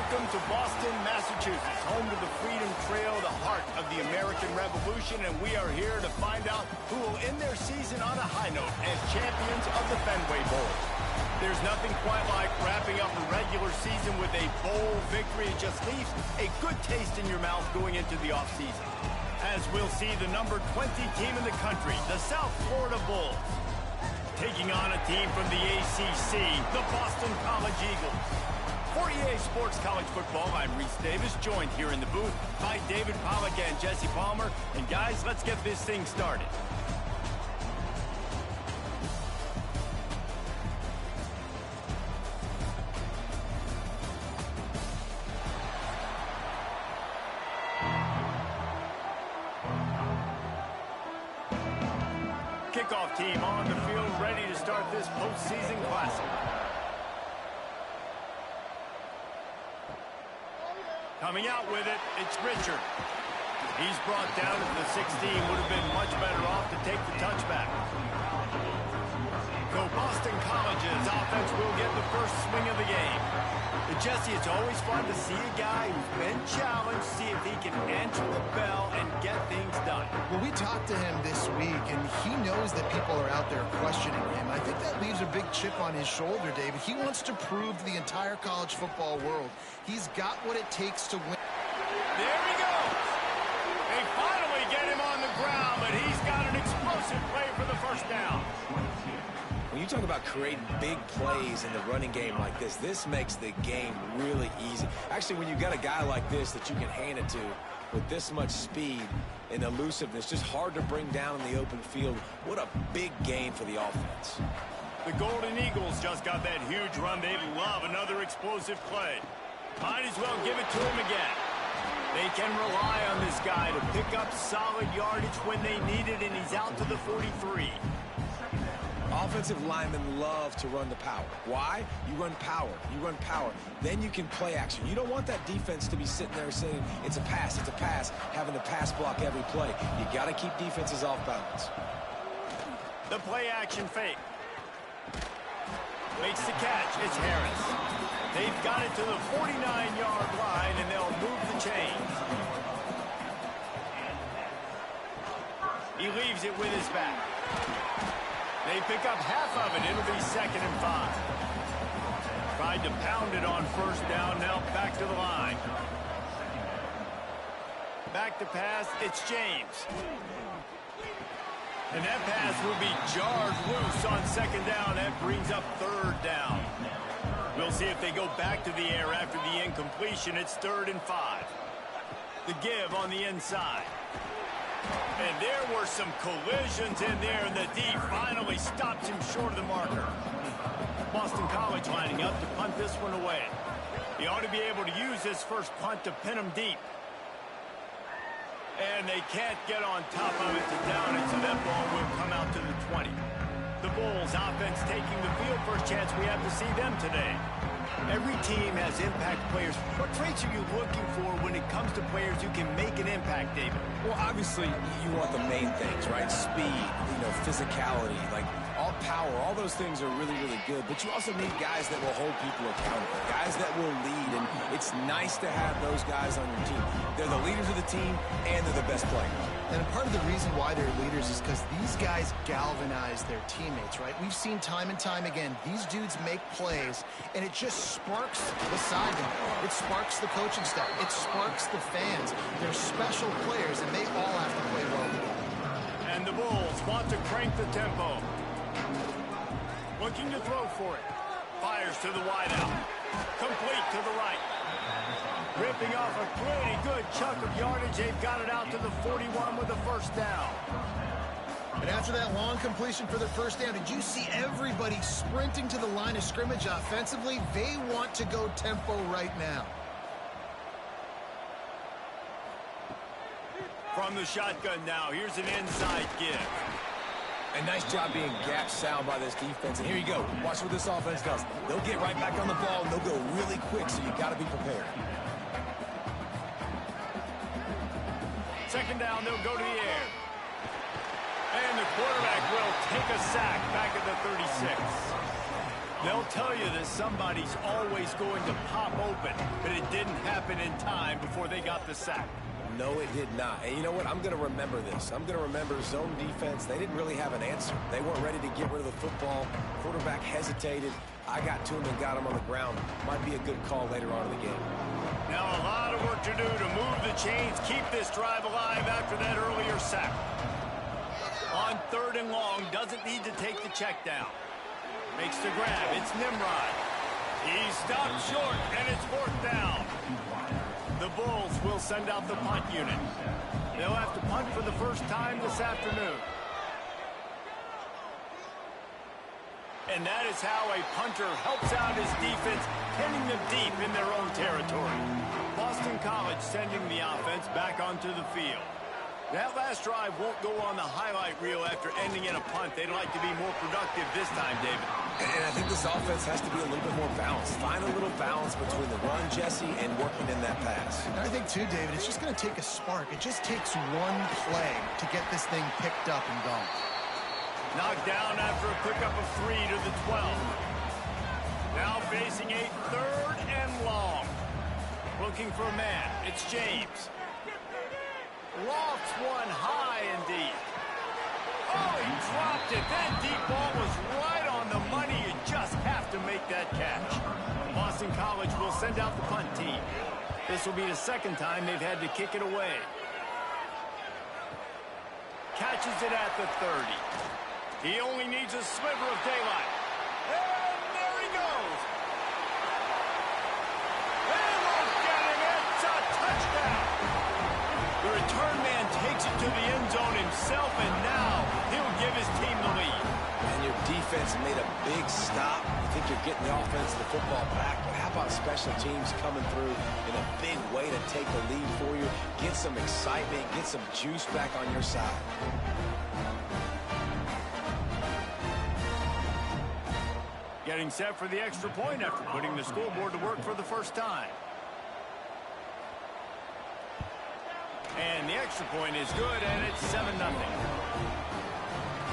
Welcome to Boston, Massachusetts, home to the Freedom Trail, the heart of the American Revolution, and we are here to find out who will end their season on a high note as champions of the Fenway Bowl. There's nothing quite like wrapping up a regular season with a bowl victory. It just leaves a good taste in your mouth going into the offseason. As we'll see the number 20 team in the country, the South Florida Bulls, taking on a team from the ACC, the Boston College Eagles. For EA Sports College Football, I'm Reese Davis, joined here in the booth by David Pollack and Jesse Palmer. And guys, let's get this thing started. Kickoff team on the field, ready to start this postseason classic. Coming out with it, it's Richard. He's brought down at the 16. Would have been much better off to take the touchback. So Boston College's offense will get the first swing of the game. But Jesse, it's always fun to see a guy who's been challenged, see if he can answer the bell and get things done. Well, we talked to him this week, and he knows that people are out there questioning him. I think that leaves a big chip on his shoulder, David. He wants to prove to the entire college football world he's got what it takes to win. There he goes. They finally get him on the ground, but he's got an explosive play for the first down. When you talk about creating big plays in the running game like this makes the game really easy. Actually, when you got a guy like this that you can hand it to with this much speed and elusiveness, just hard to bring down in the open field, what a big gain for the offense. The Golden Eagles just got that huge run. They love another explosive play. Might as well give it to him again. They can rely on this guy to pick up solid yardage when they need it, and he's out to the 43. Offensive linemen love to run the power. Why? You run power. You run power. Then you can play action. You don't want that defense to be sitting there saying, it's a pass, having to pass block every play. You got to keep defenses off balance. The play action fake. Makes the catch. It's Harris. They've got it to the 49-yard line, and they'll move the chains. He leaves it with his back. They pick up half of it. It'll be 2nd and 5. Tried to pound it on first down. Now back to the line. Back to pass. It's James. And that pass will be jarred loose on 2nd down. That brings up 3rd down. We'll see if they go back to the air after the incompletion. It's 3rd and 5. The give on the inside. And there were some collisions in there, and the D finally stops him short of the marker. Boston College lining up to punt this one away. He ought to be able to use this first punt to pin him deep. And they can't get on top of it to down it, so that ball will come out to the 20. The Bulls offense taking the field. First chance we have to see them today. Every team has impact players. What traits are you looking for when it comes to players who can make an impact, David? Well, obviously, you want the main things, right? Speed, physicality, like all power, all those things are really, really good. But you also need guys that will hold people accountable, guys that will lead. And it's nice to have those guys on your team. They're the leaders of the team, and they're the best players. And part of the reason why they're leaders is because these guys galvanize their teammates, right? We've seen time and time again, these dudes make plays, and it just sparks the sideline. It sparks the coaching staff. It sparks the fans. They're special players, and they all have to play well together. And the Bulls want to crank the tempo. Looking to throw for it. Fires to the wideout. Complete to the right. Ripping off a pretty good chunk of yardage. They've got it out to the 41 with the first down. And after that long completion for the first down, did you see everybody sprinting to the line of scrimmage offensively? They want to go tempo right now. From the shotgun now, here's an inside give. A nice job being gap sound by this defense. And here you go. Watch what this offense does. They'll get right back on the ball, and they'll go really quick, so you got to be prepared. 2nd down, they'll go to the air. And the quarterback will take a sack back at the 36. They'll tell you that somebody's always going to pop open, but it didn't happen in time before they got the sack. No, it did not. And you know what? I'm going to remember this. I'm going to remember zone defense. They didn't really have an answer. They weren't ready to get rid of the football. Quarterback hesitated. I got to him and got him on the ground. Might be a good call later on in the game. Now a lot of work to do to move the chains, keep this drive alive after that earlier sack. On 3rd and long, doesn't need to take the check down. Makes the grab. It's Nimrod. He stopped short, and it's 4th down. The Bulls will send out the punt unit. They'll have to punt for the first time this afternoon. And that is how a punter helps out his defense, pinning them deep in their own territory. Boston College sending the offense back onto the field. That last drive won't go on the highlight reel after ending in a punt. They'd like to be more productive this time, David. And I think this offense has to be a little bit more balanced. Find a little balance between the run, Jesse, and working in that pass. And I think, too, David, it's just going to take a spark. It just takes one play to get this thing picked up and going. Knocked down after a pickup of 3 to the 12. Now facing a 3rd and long. Looking for a man. It's James. Lofts one high and deep. Oh, he dropped it. That deep ball was right on the money. You just have to make that catch. Boston College will send out the punt team. This will be the 2nd time they've had to kick it away. Catches it at the 30. He only needs a sliver of daylight. And there he goes. They won't get him. It's a touchdown. The return man takes it to the end zone himself, and now he'll give his team the lead. And your defense made a big stop. You think you're getting the offense the football back, but how about special teams coming through in a big way to take the lead for you, get some excitement, get some juice back on your side. Getting set for the extra point after putting the scoreboard to work for the first time. And the extra point is good, and it's 7-0.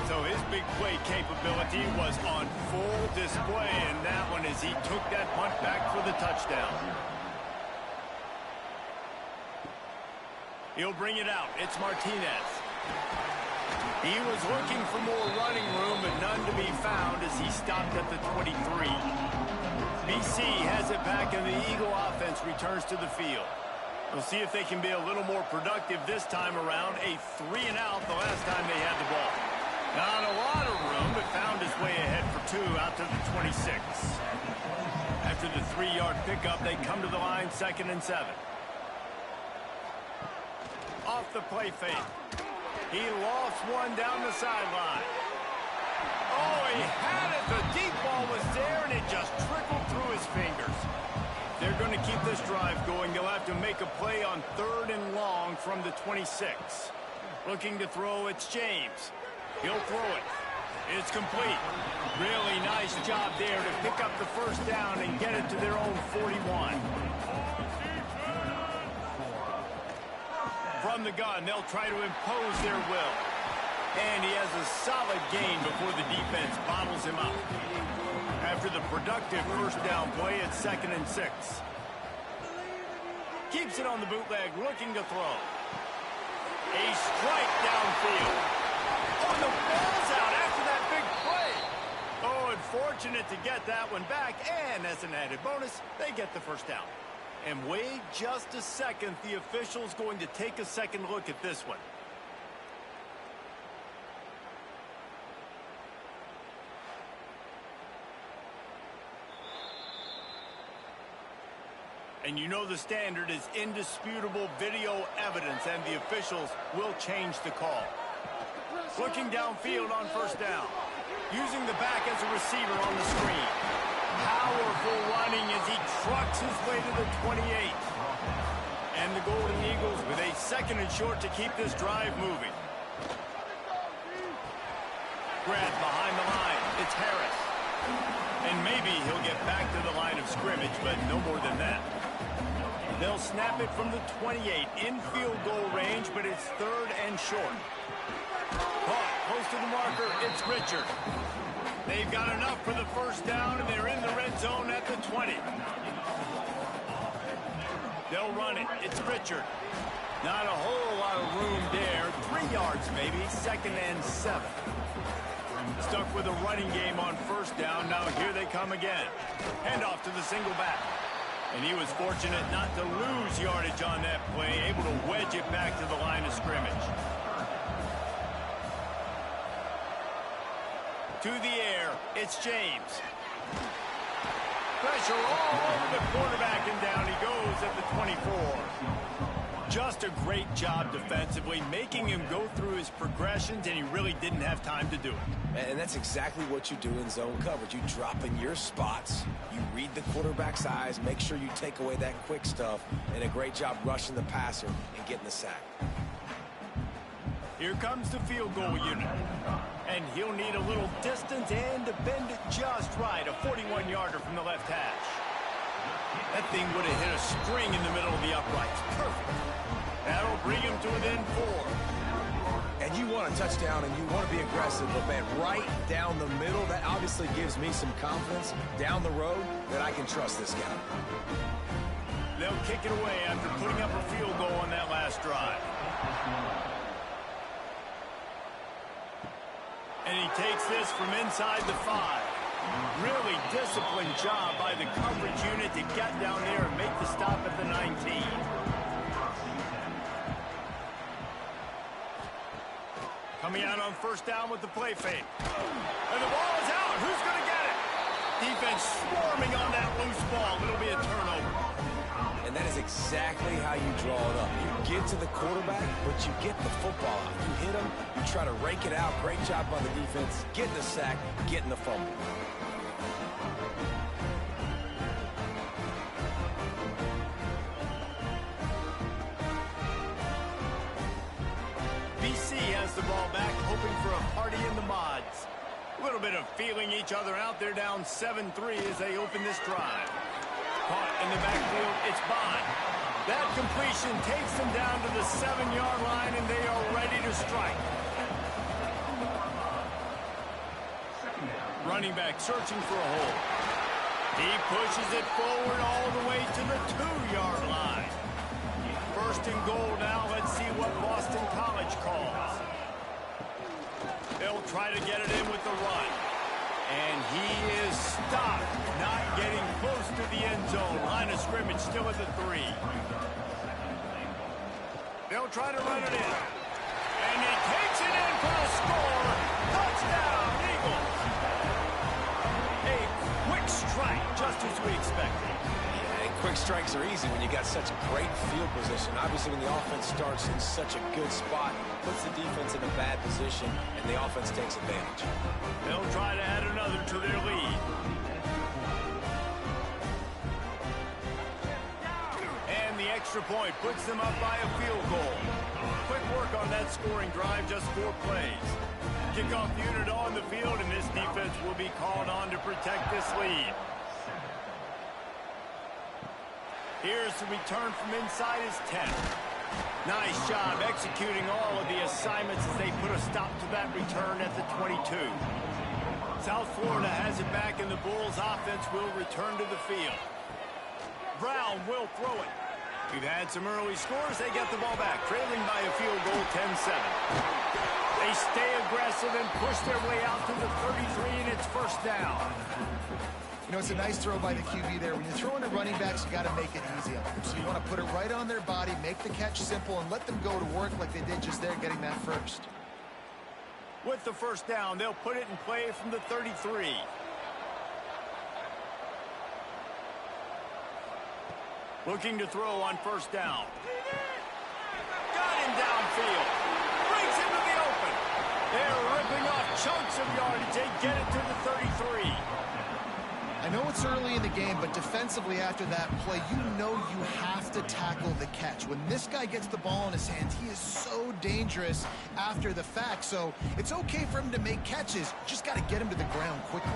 So his big play capability was on full display in that one as he took that punt back for the touchdown. He'll bring it out. It's Martinez. He was looking for more running room, but none to be found as he stopped at the 23. BC has it back, and the Eagle offense returns to the field. We'll see if they can be a little more productive this time around. A 3-and-out the last time they had the ball. Not a lot of room, but found his way ahead for 2 out to the 26. After the 3-yard pickup, they come to the line 2nd and 7. Off the play fake. He lost one down the sideline. Oh, he had it. The deep ball was there, and it just trickled through his fingers. They're going to keep this drive going. They'll have to make a play on 3rd and long from the 26. Looking to throw, it's James. He'll throw it. It's complete. Really nice job there to pick up the first down and get it to their own 41. From the gun, they'll try to impose their will. And he has a solid gain before the defense bottles him up. After the productive first down play, it's 2nd and 6. Keeps it on the bootleg, looking to throw. A strike downfield. Oh, the ball's out after that big play. Oh, unfortunate to get that one back. And as an added bonus, they get the first down. And wait just a second. The official's going to take a second look at this one. And you know the standard is indisputable video evidence, and the officials will change the call. Looking downfield on first down. Using the back as a receiver on the screen. Powerful running as he trucks his way to the 28. And the Golden Eagles with a 2nd and short to keep this drive moving. Grab behind the line. It's Harris. And maybe he'll get back to the line of scrimmage, but no more than that. They'll snap it from the 28 in field goal range, but it's 3rd and short. Caught close to the marker. It's Richard. They've got enough for the first down, and they're in the red zone at the 20. They'll run it. It's Richard. Not a whole lot of room there. 3 yards maybe. 2nd and 7. Stuck with a running game on first down. Now here they come again. Handoff to the single back. And he was fortunate not to lose yardage on that play. Able to wedge it back to the line of scrimmage. To the air. It's James. Pressure all over the quarterback, and down he goes at the 24. Just a great job defensively, making him go through his progressions, and he really didn't have time to do it. And that's exactly what you do in zone coverage. You drop in your spots, you read the quarterback's eyes, make sure you take away that quick stuff, and a great job rushing the passer and getting the sack. Here comes the field goal unit. And he'll need a little distance and to bend it just right. A 41-yarder from the left hash. That thing would have hit a string in the middle of the uprights. Perfect. That'll bring him to within 4. And you want a touchdown and you want to be aggressive, but man, right down the middle, that obviously gives me some confidence down the road that I can trust this guy. They'll kick it away after putting up a field goal on that last drive. And he takes this from inside the 5. Really disciplined job by the coverage unit to get down there and make the stop at the 19. Coming out on first down with the play fake. And the ball is out. Who's going to get it? Defense swarming on that loose ball. It'll be a turnover. And that is exactly how you draw it up. You get to the quarterback, but you get the football out. You hit him, you try to rake it out. Great job by the defense. Getting the sack, getting the fumble. BC has the ball back, hoping for a party in the mods. A little bit of feeling each other out. They're down 7-3 as they open this drive. Caught in the backfield, it's Bond. That completion takes them down to the 7-yard line, and they are ready to strike. Running back searching for a hole. He pushes it forward all the way to the 2-yard line. First and goal now. Let's see what Boston College calls. They'll try to get it in with the run. And he is stopped, not getting close to the end zone. Line of scrimmage still at the 3. They'll try to run it in. And he takes it in for the score. Touchdown, Eagles. A quick strike, just as we expected. Yeah, and quick strikes are easy when you got such a great field position. Obviously, when the offense starts in such a good spot, puts the defense in a bad position, and the offense takes advantage. They'll try to add another to their lead. And the extra point puts them up by a field goal. Quick work on that scoring drive, just 4 plays. Kickoff unit on the field, and this defense will be called on to protect this lead. Here's the return from inside his 10. Nice job executing all of the assignments as they put a stop to that return at the 22. South Florida has it back, and the Bulls offense will return to the field. Brown will throw it. We've had some early scores. They get the ball back, trailing by a field goal, 10-7. They stay aggressive and push their way out to the 33, and it's first down. You know, it's a nice throw by the QB there. When you're throwing to running backs, you got to make it easy on them. So you want to put it right on their body, make the catch simple, and let them go to work like they did just there, getting that first. With the first down, they'll put it in play from the 33. Looking to throw on first down. Got him downfield. Breaks into the open. They're ripping off chunks of yardage. They get it to the 33. I know it's early in the game, but defensively after that play, you know you have to tackle the catch. When this guy gets the ball in his hands, he is so dangerous after the fact. So it's okay for him to make catches. Just got to get him to the ground quickly.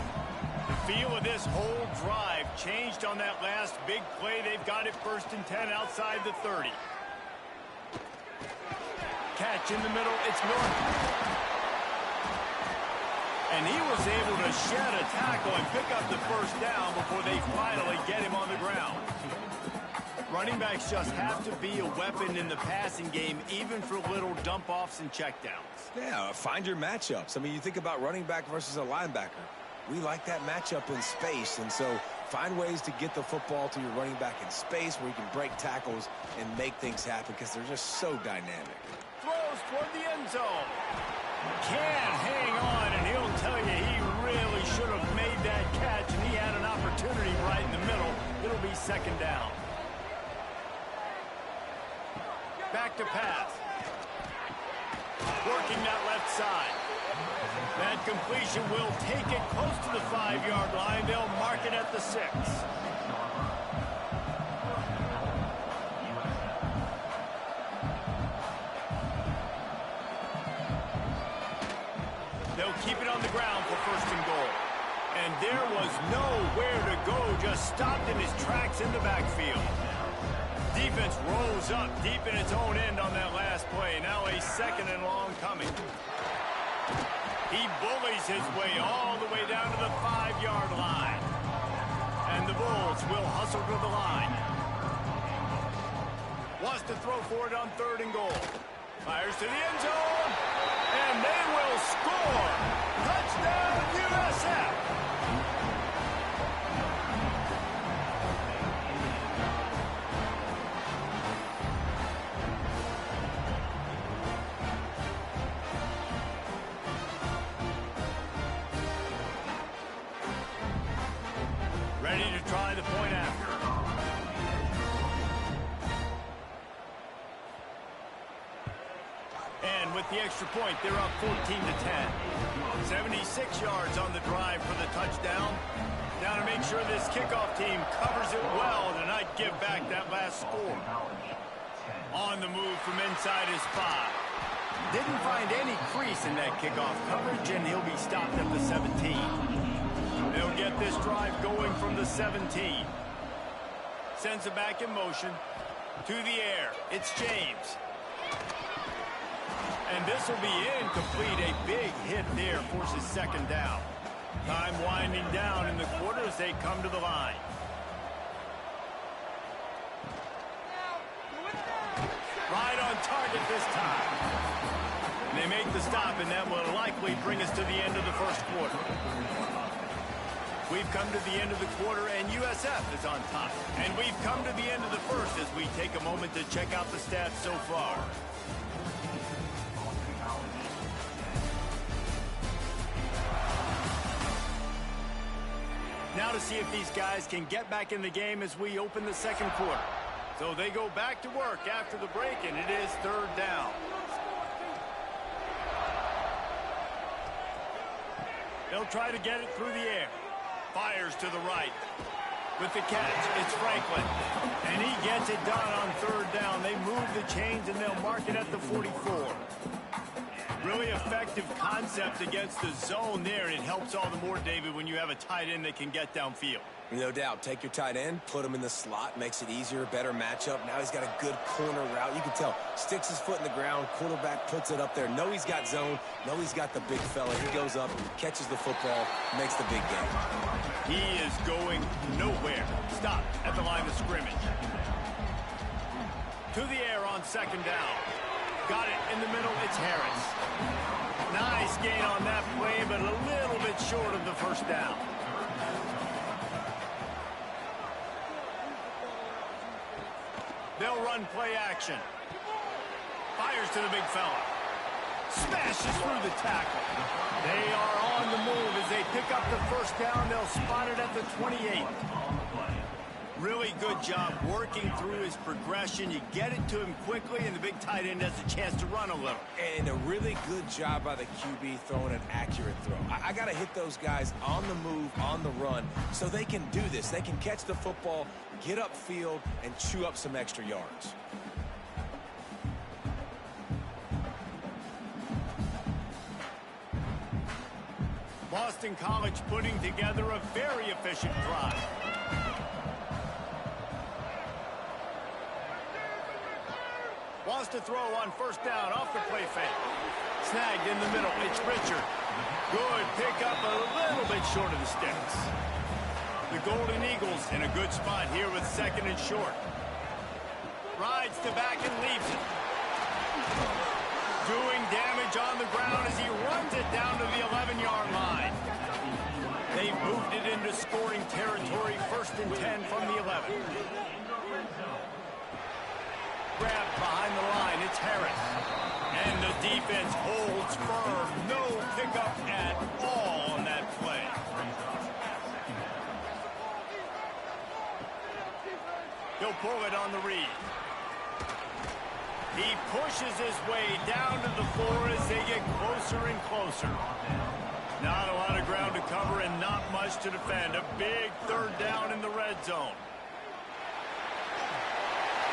The feel of this whole drive changed on that last big play. They've got it 1st and 10 outside the 30. Catch in the middle. It's Miller. And he was able to shed a tackle and pick up the first down before they finally get him on the ground. Running backs just have to be a weapon in the passing game, even for little dump-offs and checkdowns. Yeah, find your matchups. I mean, you think about running back versus a linebacker. We like that matchup in space, and so find ways to get the football to your running back in space where you can break tackles and make things happen because they're just so dynamic. Throws toward the end zone. Can't hang on, and he'll tell you he really should have made that catch, and he had an opportunity right in the middle. It'll be second down. Back to pass. Working that left side. That completion will take it close to the 5-yard line. They'll mark it at the 6. They'll keep it on the ground for first and goal. And there was nowhere to go, just stopped in his tracks in the backfield. Defense rolls up deep in its own end on that last play. Now a second and long coming. He bullies his way all the way down to the 5-yard line. And the Bulls will hustle to the line. Wants to throw for it on third and goal. Fires to the end zone. And they will score. Touchdown, USF. Ready to try the point after. And with the extra point, they're up 14-10. 76 yards on the drive for the touchdown. Now to make sure this kickoff team covers it well to not give back that last score. On the move from inside his 5. Didn't find any crease in that kickoff coverage, and he'll be stopped at the 17. They'll get this drive going from the 17. Sends it back in motion. To the air. It's James. And this will be incomplete. A big hit there forces second down. Time winding down in the quarter as they come to the line. Right on target this time. And they make the stop, and that will likely bring us to the end of the first quarter. We've come to the end of the quarter, and USF is on top. And we've come to the end of the first as we take a moment to check out the stats so far. Now to see if these guys can get back in the game as we open the second quarter. So they go back to work after the break, and it is third down. They'll try to get it through the air. Fires to the right. With the catch, it's Franklin. And he gets it done on third down. They move the chains, and they'll mark it at the 44. Really effective concept against the zone there, and it helps all the more, David, when you have a tight end that can get downfield. No doubt. Take your tight end, put him in the slot, makes it easier, better matchup. Now he's got a good corner route. You can tell. Sticks his foot in the ground, quarterback puts it up there. Know he's got zone, know he's got the big fella. He goes up, catches the football, makes the big game. He is going nowhere. Stop at the line of scrimmage. To the air on second down. Got it in the middle. It's Harris. Nice gain on that play, but a little bit short of the first down. They'll run play action. Fires to the big fella. Smashes through the tackle. They are on the move as they pick up the first down. They'll spot it at the 28. Really good job working through his progression. You get it to him quickly, and the big tight end has a chance to run a little. And a really good job by the QB throwing an accurate throw. I got to hit those guys on the move, on the run, so they can do this. They can catch the football, get upfield, and chew up some extra yards. Boston College putting together a very efficient drive. Wants to throw on first down off the play fake. Snagged in the middle. It's Richard. Good pickup, a little bit short of the sticks. The Golden Eagles in a good spot here with second and short. Rides to back and leaves it. Doing damage on the ground as he runs it down to the 11-yard line. They've moved it into scoring territory, 1st and 10 from the 11. Grabbed behind the line, it's Harris. And the defense holds firm. No pickup at all on that play. He'll pull it on the read. He pushes his way down to the floor as they get closer and closer. Not a lot of ground to cover and not much to defend. A big 3rd down in the red zone.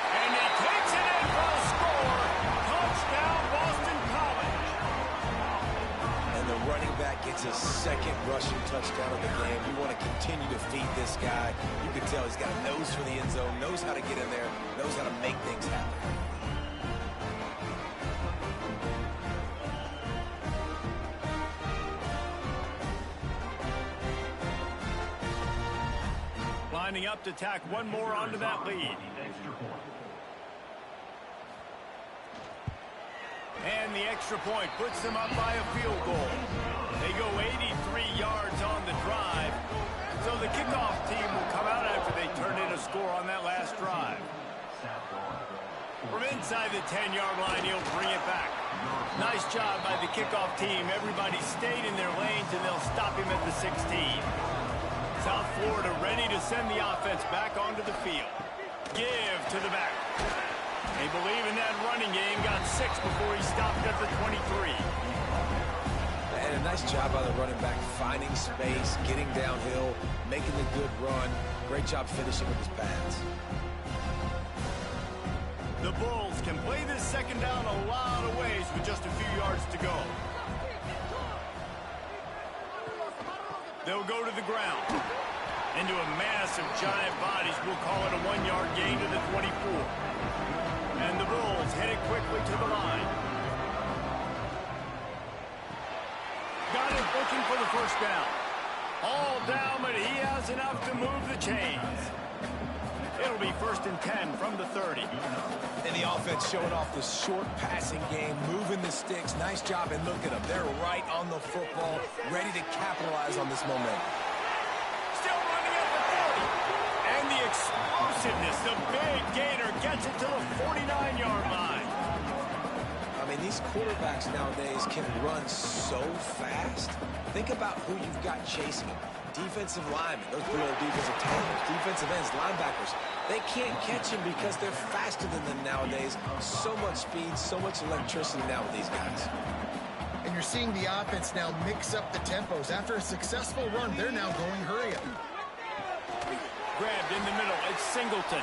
And he takes it in for a score. Touchdown, Boston College. And the running back gets his 2nd rushing touchdown of the game. You want to continue to feed this guy. You can tell he's got a nose for the end zone, knows how to get in there, knows how to make things happen. Lining up to tack one more onto that lead. And the extra point puts them up by a field goal. They go 83 yards on the drive. So the kickoff team will come out after they turn in a score on that last drive. From inside the 10-yard line, he'll bring it back. Nice job by the kickoff team. Everybody stayed in their lanes, and they'll stop him at the 16. South Florida ready to send the offense back onto the field. Give to the back. They believe in that running game. Got 6 before he stopped at the 23. And a nice job by the running back, finding space, getting downhill, making the good run. Great job finishing with his pads. The Bulls can play this 2nd down a lot of ways with just a few yards to go. They'll go to the ground. Into a mass of giant bodies. We'll call it a 1-yard gain to the 24. And the Bulls headed quickly to the line. Got it looking for the 1st down. All down, but he has enough to move the chains. It'll be 1st and 10 from the 30. And the offense showing off the short passing game, moving the sticks. Nice job, and look at them. They're right on the football, ready to capitalize on this momentum. Still running at the 40. And the explosiveness, the big gainer, gets it to the 49-yard line. I mean, these quarterbacks nowadays can run so fast. Think about who you've got chasing them. Defensive linemen, those big old defensive tackles, defensive ends, linebackers. They can't catch him because they're faster than them nowadays. So much speed, so much electricity now with these guys. And you're seeing the offense now mix up the tempos. After a successful run, they're now going hurry up. Grabbed in the middle, it's Singleton.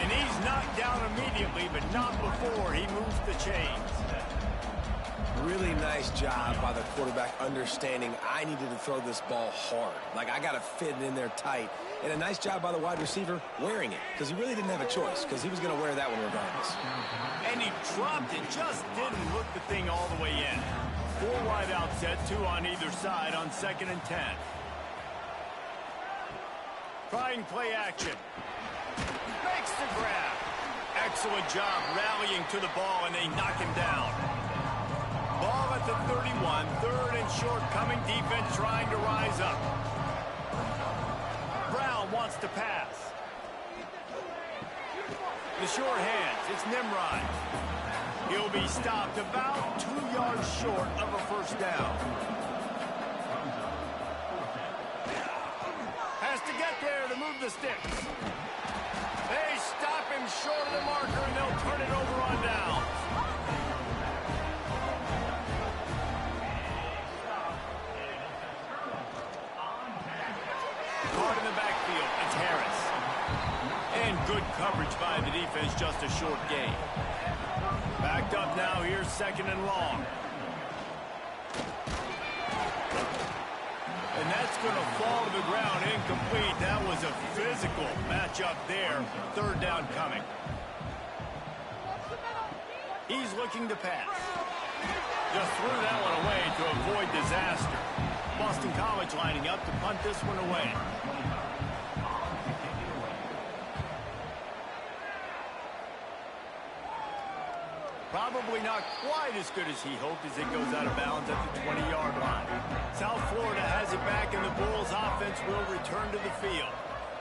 And he's knocked down immediately, but not before he moves the chains. Really nice job by the quarterback understanding I needed to throw this ball hard. Like, I got to fit it in there tight. And a nice job by the wide receiver wearing it, because he really didn't have a choice, because he was going to wear that one regardless. And he dropped it, just didn't hook the thing all the way in. 4 wide out set, 2 on either side on 2nd and 10. Trying play action. Makes the grab. Excellent job rallying to the ball, and they knock him down. Ball at the 31, 3rd and short, coming defense trying to rise up. Brown wants to pass. The short hands, it's Nimrod. He'll be stopped about 2 yards short of a 1st down. Has to get there to move the sticks. They stop him short of the marker, and they'll turn it over on down. Caught in the backfield, it's Harris. And good coverage by the defense, just a short gain. Backed up now, here's 2nd and long. And that's going to fall to the ground incomplete. That was a physical matchup there. 3rd down coming. He's looking to pass. Just threw that one away to avoid disaster. Boston College lining up to punt this one away. Probably not quite as good as he hoped as it goes out of bounds at the 20-yard line. South Florida has it back, and the Bulls offense will return to the field.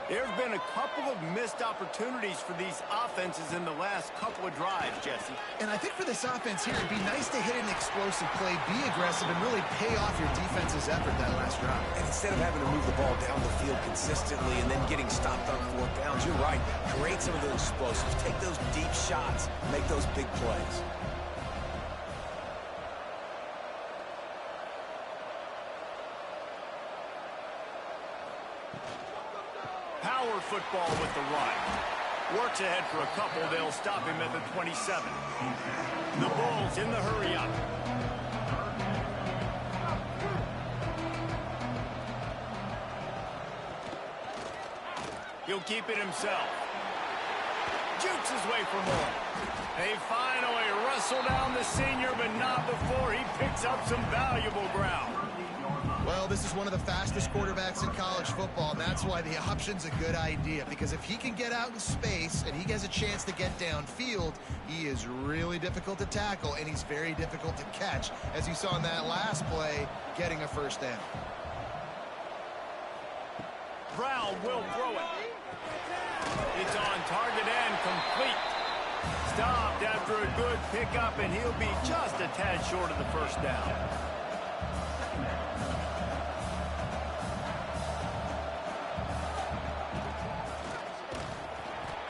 There have been a couple of missed opportunities for these offenses in the last couple of drives, Jesse. And I think for this offense here, it'd be nice to hit an explosive play, be aggressive, and really pay off your defense's effort that last drive. And instead of having to move the ball down the field consistently and then getting stopped on 4 downs, you're right. Create some of those explosives. Take those deep shots. Make those big plays. Power football with the run. Works ahead for a couple. They'll stop him at the 27. The Bulls in the hurry-up. He'll keep it himself. Jukes his way for more. They finally wrestle down the senior, but not before he picks up some valuable ground. Well, this is one of the fastest quarterbacks in college football, and that's why the option's a good idea, because if he can get out in space and he has a chance to get downfield, he is really difficult to tackle, and he's very difficult to catch, as you saw in that last play, getting a first down. Brown will throw it. It's on target and complete. Stopped after a good pickup, and he'll be just a tad short of the first down.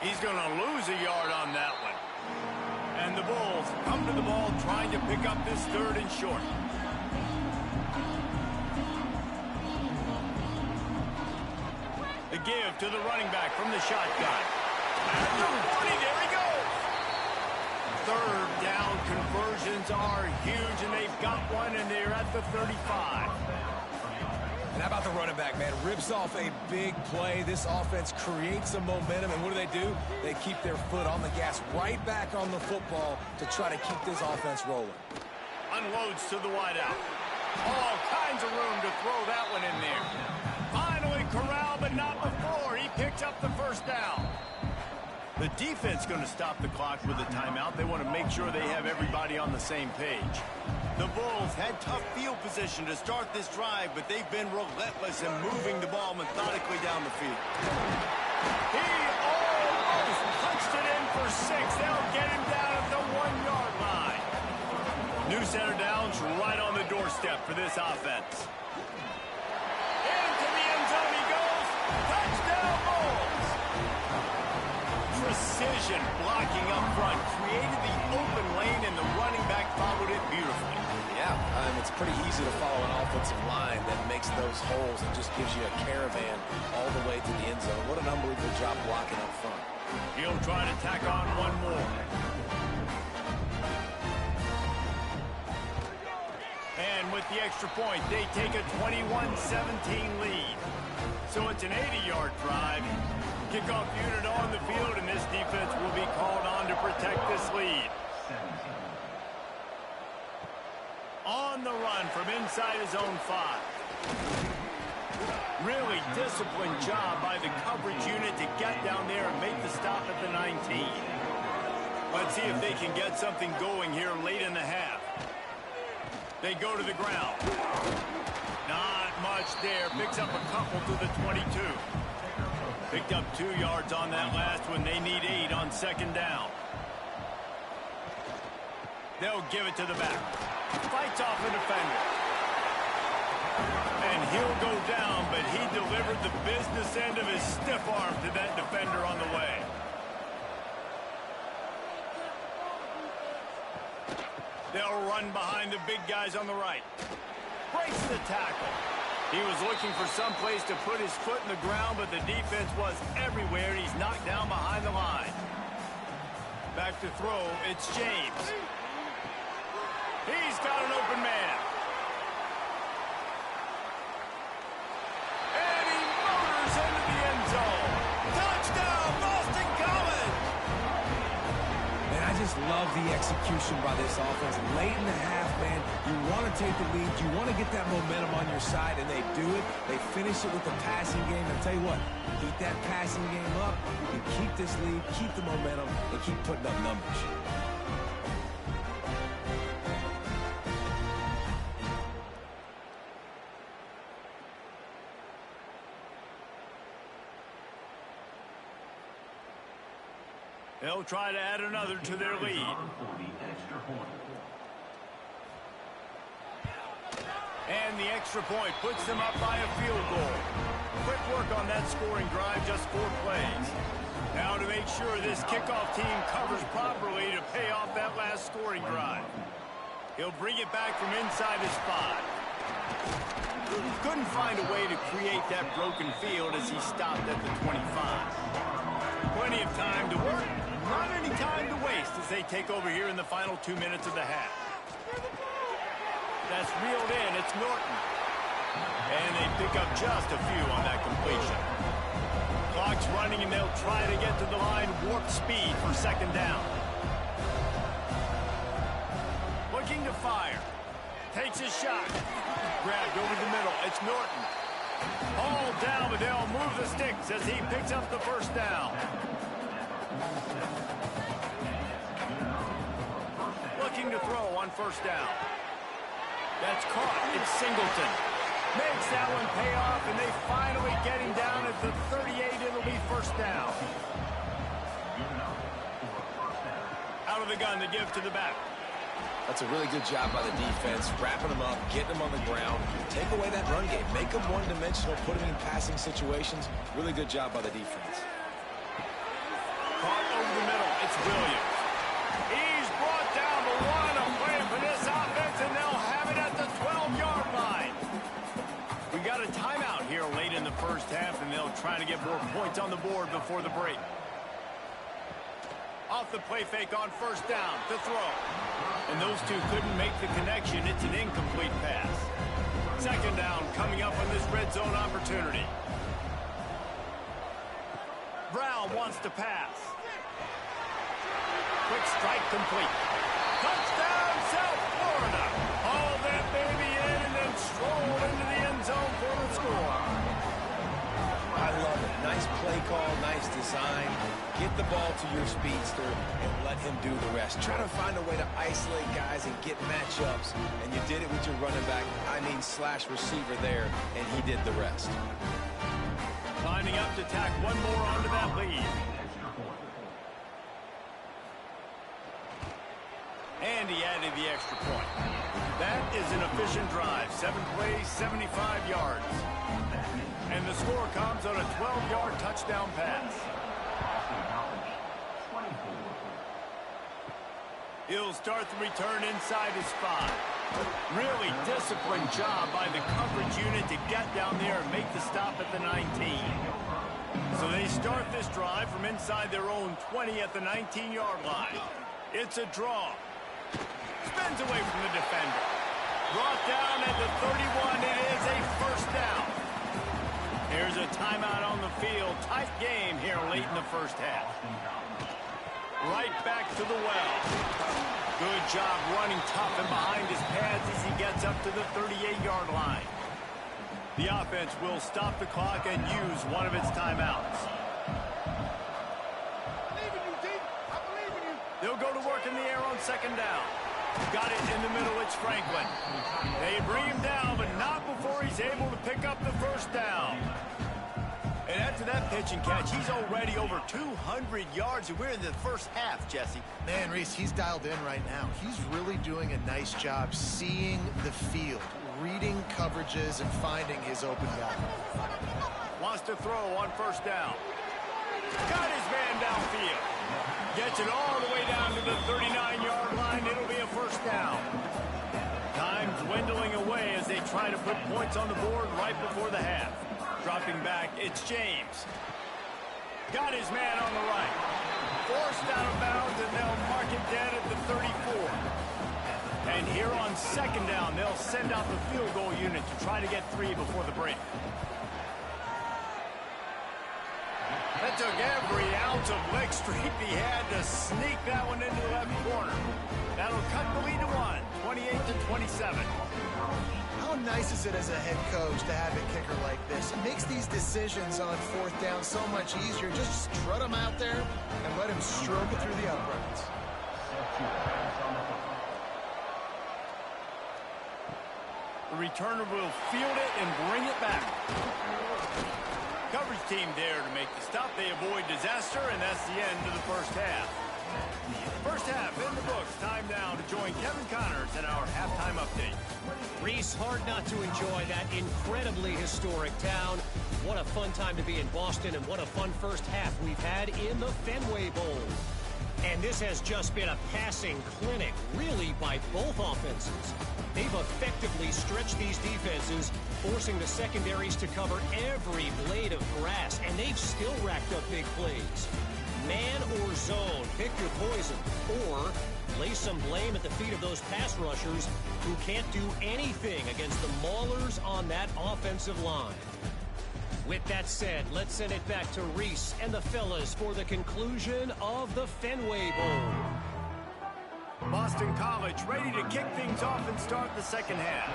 He's going to lose a yard on that one. And the Bulls come to the ball trying to pick up this 3rd and short. The give to the running back from the shotgun. At the 40, there he goes. 3rd down conversions are huge, and they've got one, and they're at the 35. And how about the running back, man? Rips off a big play. This offense creates some momentum, and what do? They keep their foot on the gas right back on the football to try to keep this offense rolling. Unloads to the wideout. All kinds of room to throw that one in there. Finally corralled, but not before. He picks up the first down. The defense going to stop the clock with a timeout. They want to make sure they have everybody on the same page. The Bulls had tough field position to start this drive, but they've been relentless in moving the ball methodically down the field. He almost punched it in for 6. They'll get him down at the 1-yard line. New center downs right on the doorstep for this offense. Into the end zone he goes. Touchdown, Bulls! Precision blocking up front created the open lane, and the running back followed it beautifully. Yeah, it's pretty easy to follow an offensive line that makes those holes and just gives you a caravan all the way to the end zone. What an unbelievable job blocking up front. He'll try to tack on one more. And with the extra point, they take a 21-17 lead. So it's an 80-yard drive. Kickoff unit on the field, and this defense will be called on to protect this lead. On the run from inside his own 5. Really disciplined job by the coverage unit to get down there and make the stop at the 19. Let's see if they can get something going here late in the half. They go to the ground. Not much there. Picks up a couple to the 22. Picked up 2 yards on that last one. They need 8 on 2nd down. They'll give it to the back. Fights off a defender. And he'll go down, but he delivered the business end of his stiff arm to that defender on the way. They'll run behind the big guys on the right. Breaks the tackle. He was looking for some place to put his foot in the ground, but the defense was everywhere. He's knocked down behind the line. Back to throw, it's James. He's got an open man. And he motors into the end zone. Touchdown, Boston College! And I just just love the execution by this offense. Late in the half, man, you want to take the lead. You want to get that momentum on your side, and they do it. They finish it with the passing game. I'll tell you what, keep that passing game up. You can keep this lead, keep the momentum, and keep putting up numbers. They'll try to add another to their lead. And the extra point puts them up by a field goal. Quick work on that scoring drive, just 4 plays. Now to make sure this kickoff team covers properly to pay off that last scoring drive. He'll bring it back from inside his 5. Couldn't find a way to create that broken field as he stopped at the 25. Plenty of time to work. Not any time to waste as they take over here in the final 2 minutes of the half. That's reeled in. It's Norton. And they pick up just a few on that completion. Clock's running, and they'll try to get to the line warp speed for 2nd down. Looking to fire. Takes his shot. Grabbed over the middle. It's Norton. All down, but they'll move the sticks as he picks up the 1st down. Looking to throw on 1st down. That's caught. It's Singleton. Makes that one pay off, and they finally get him down at the 38. It'll be 1st down. Out of the gun to give to the back. That's a really good job by the defense, wrapping them up, getting them on the ground, take away that run game, make them one-dimensional, put them in passing situations. Really good job by the defense. Caught over the middle. It's Williams. He's brought down the 1. I'm playing for this offense, and they'll have it at the 12-yard line. We got a timeout here late in the 1st half, and they'll try to get more points on the board before the break. Off the play fake on 1st down to throw. And those two couldn't make the connection. It's an incomplete pass. 2nd down coming up on this red zone opportunity. Brown wants to pass. Quick strike complete. Touchdown, South Florida. Haul that baby in and then stroll into the end zone for the score. I love it. Nice play call, nice design. Get the ball to your speedster and let him do the rest. Try to find a way to isolate guys and get matchups, and you did it with your running back, slash receiver there, and he did the rest. Lining up to tack one more onto that lead. And he added the extra point. That is an efficient drive. 7 plays, 75 yards. And the score comes on a 12-yard touchdown pass. He'll start the return inside his 5. Really disciplined job by the coverage unit to get down there and make the stop at the 19. So they start this drive from inside their own 20 at the 19-yard line. It's a draw. Spins away from the defender. Brought down at the 31. It is a 1st down. Here's a timeout on the field. Tight game here late in the 1st half. Right back to the well. Good job running tough and behind his pads as he gets up to the 38-yard line. The offense will stop the clock and use one of its timeouts. They'll go to work in the air on 2nd down. Got it in the middle. It's Franklin. They bring him down, but not before he's able to pick up the 1st down. And after that pitch and catch, he's already over 200 yards, and we're in the 1st half, Jesse. Man, Reese, he's dialed in right now. He's really doing a nice job seeing the field, reading coverages, and finding his open guy. Wants to throw on 1st down. Got his man downfield. Gets it all the way down to the 39-yard line. It'll be a 1st down. Time dwindling away as they try to put points on the board right before the half. Dropping back, it's James. Got his man on the right. Forced out of bounds, and they'll mark it dead at the 34. And here on 2nd down, they'll send out the field goal unit to try to get 3 before the break. That took every ounce Explosive leg streak. He had to sneak that one into the left corner. That'll cut the lead to 1, 28-27. How nice is it as a head coach to have a kicker like this? It makes these decisions on 4th down so much easier. Just strut him out there and let him stroke it through the uprights. The returner will field it and bring it back. Coverage team there to make the stop. They avoid disaster, and that's the end of the first half. First half in the books. Time now to join Kevin Connors in our halftime update. Reese, hard not to enjoy that incredibly historic town. What a fun time to be in Boston, and what a fun first half we've had in the Fenway Bowl. And this has just been a passing clinic, really, by both offenses. They've effectively stretched these defenses, forcing the secondaries to cover every blade of grass, and they've still racked up big plays. Man or zone, pick your poison, or lay some blame at the feet of those pass rushers who can't do anything against the maulers on that offensive line. With that said, let's send it back to Reese and the fellas for the conclusion of the Fenway Bowl. Boston College ready to kick things off and start the second half.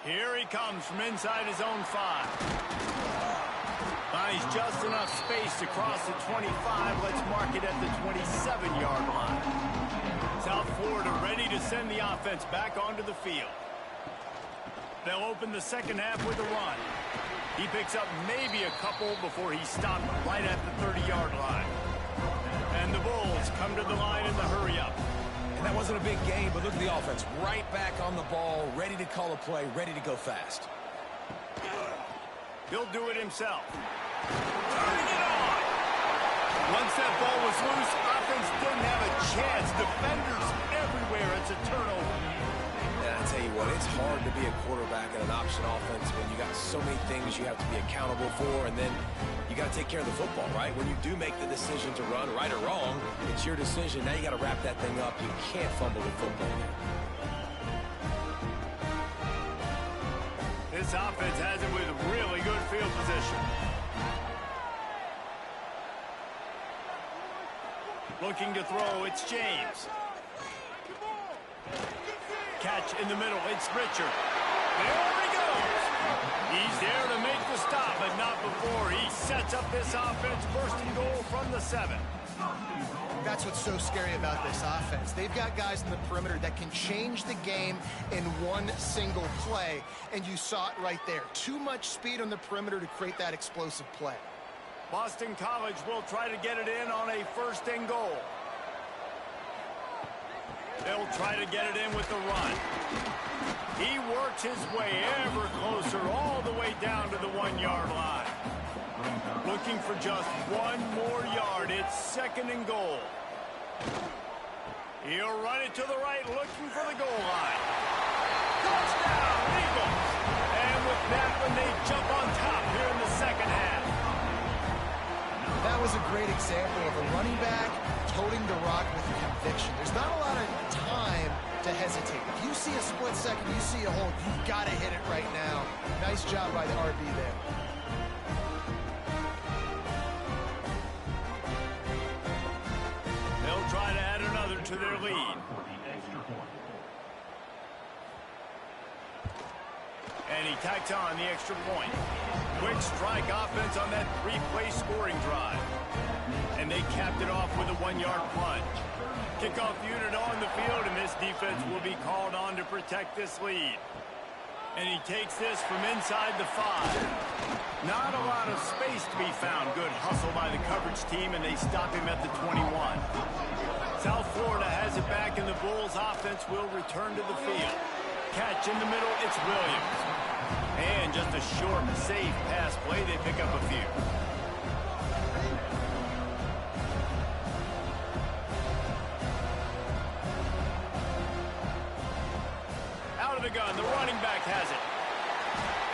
Here he comes from inside his own 5. Finds just enough space to cross the 25. Let's mark it at the 27-yard line. South Florida ready to send the offense back onto the field. They'll open the second half with a run. He picks up maybe a couple before he's stopped right at the 30-yard line. And the Bulls come to the line in the hurry-up. And that wasn't a big game, but look at the offense. Right back on the ball, ready to call a play, ready to go fast. He'll do it himself. Turning it on! Once that ball was loose, offense didn't have a chance. Defenders everywhere. It's a turnover. And I tell you what, it's hard to be a quarterback in an option offense when you got so many things you have to be accountable for, and then you got to take care of the football, right? When you do make the decision to run, right or wrong, it's your decision. Now you got to wrap that thing up. You can't fumble the football here. This offense has it with really good field position. Looking to throw, it's James. Catch in the middle, it's Richard. There he goes. He's there to make the stop, but not before he sets up this offense. First and goal from the 7. That's what's so scary about this offense. They've got guys in the perimeter that can change the game in one single play, and you saw it right there. Too much speed on the perimeter to create that explosive play. Boston College will try to get it in on a first and goal. They'll try to get it in with the run. He works his way ever closer all the way down to the 1-yard line. Looking for just one more yard. It's second and goal. He'll run it to the right, looking for the goal line. Touchdown, Eagles! And with that one, they jump on top here in the second half. That was a great example of a running back toting the rock with conviction. There's not a lot of time to hesitate. If you see a split second, you see a hole, you've got to hit it right now. Nice job by the RB there. They'll try to add another to their lead. And he tacks on the extra point. Quick strike offense on that 3-play scoring drive. And they capped it off with a 1-yard plunge. Kickoff unit on the field, and this defense will be called on to protect this lead. And he takes this from inside the 5. Not a lot of space to be found. Good hustle by the coverage team, and they stop him at the 21. South Florida has it back, and the Bulls offense will return to the field. Catch in the middle, it's Williams. And just a short, safe pass play. They pick up a few. Out of the gun, the running back has it.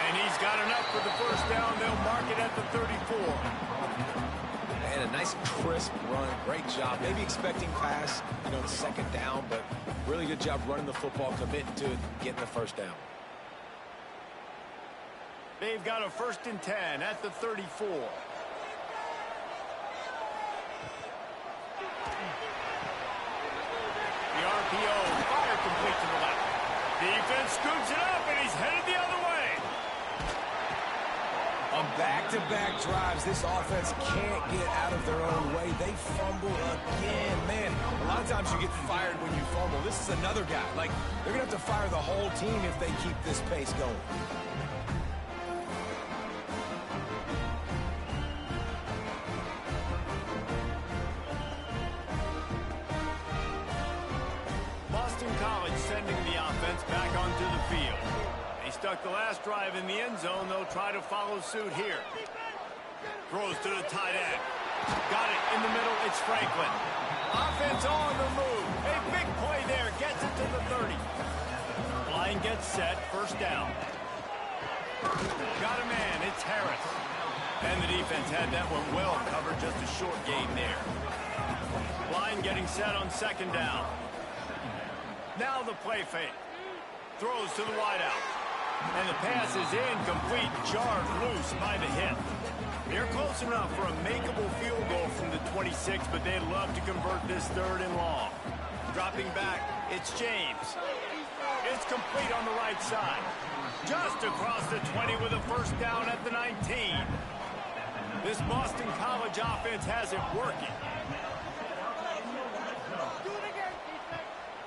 And he's got enough for the first down. They'll mark it at the 34. And a nice crisp run. Great job. Maybe expecting pass, the second down, but really good job running the football, committing to it, getting the first down. They've got a 1st and 10 at the 34. The RPO, fire complete to the left. Defense scoops it up, and he's headed the other way. On back-to-back drives, this offense can't get out of their own way. They fumble again. Man, a lot of times you get fired when you fumble. This is another guy. Like, they're going to have to fire the whole team if they keep this pace going. Sending the offense back onto the field. They stuck the last drive in the end zone. They'll try to follow suit here. Throws to the tight end. Got it in the middle. It's Franklin. Offense on the move. A big play there. Gets it to the 30. Line gets set. 1st down. Got a man. It's Harris. And the defense had that one well covered. Just a short gain there. Line getting set on 2nd down. Now the play fake. Throws to the wideout. And the pass is incomplete. Jarred loose by the hit. They're close enough for a makeable field goal from the 26, but they'd love to convert this 3rd and long. Dropping back, it's James. It's complete on the right side. Just across the 20 with a 1st down at the 19. This Boston College offense has it working.